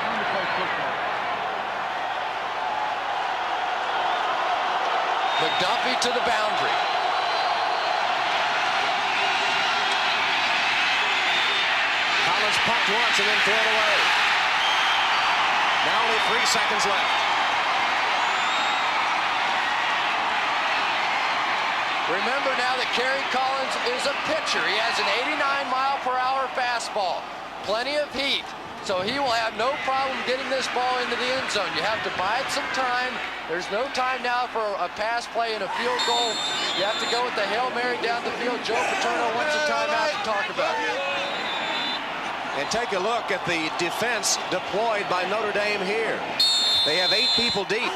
[SPEAKER 2] McDuffie to the boundary.
[SPEAKER 1] Collins pumped once and then threw it away. Now only 3 seconds left.
[SPEAKER 2] Remember now that Kerry Collins is a pitcher. He has an 89-mile-per-hour fastball. Plenty of heat. So he will have no problem getting this ball into the end zone. You have to bide some time. There's no time now for a pass play and a field goal. You have to go with the Hail Mary down the field. Joe Paterno wants a timeout to talk about it.
[SPEAKER 1] And take a look at the defense deployed by Notre Dame here. They have 8 people deep.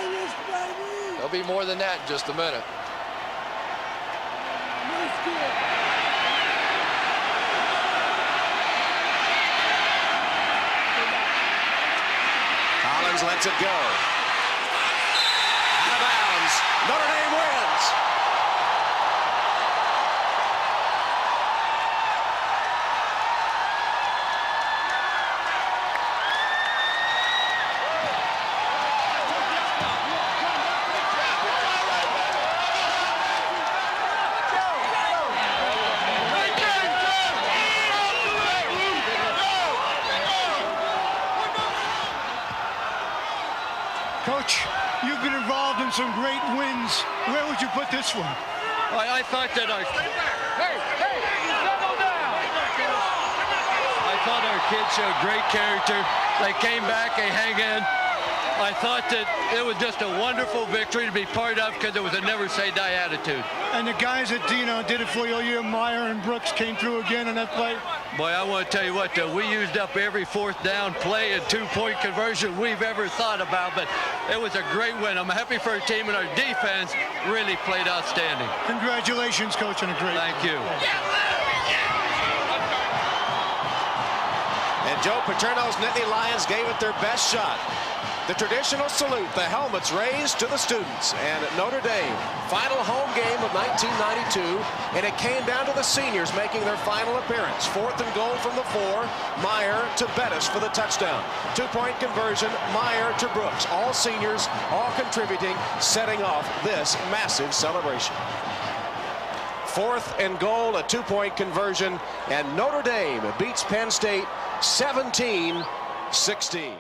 [SPEAKER 2] There'll be more than that in just a minute.
[SPEAKER 1] Collins lets it go. Out of bounds. Notre Dame wins.
[SPEAKER 3] Coach, you've been involved in some great wins. Where would you put this one?
[SPEAKER 5] I thought that our kids showed great character. They came back, they hang in. I thought that it was just a wonderful victory to be part of because it was a never say die attitude.
[SPEAKER 3] And the guys that did it for you all year, Mirer and Brooks, came through again in that play.
[SPEAKER 5] Boy, I want to tell you what, we used up every 4th down play and 2-point conversion we've ever thought about, but it was a great win. I'm happy for our team, and our defense really played outstanding.
[SPEAKER 3] Congratulations, Coach, on a great
[SPEAKER 5] Thank you.
[SPEAKER 1] And Joe Paterno's Nittany Lions gave it their best shot. The traditional salute, the helmets raised to the students, and Notre Dame, final home game of 1992, and it came down to the seniors making their final appearance. 4th and goal from the 4, Mirer to Bettis for the touchdown. 2-point conversion, Mirer to Brooks. All seniors, all contributing, setting off this massive celebration. 4th and goal, a 2-point conversion, and Notre Dame beats Penn State 17-16.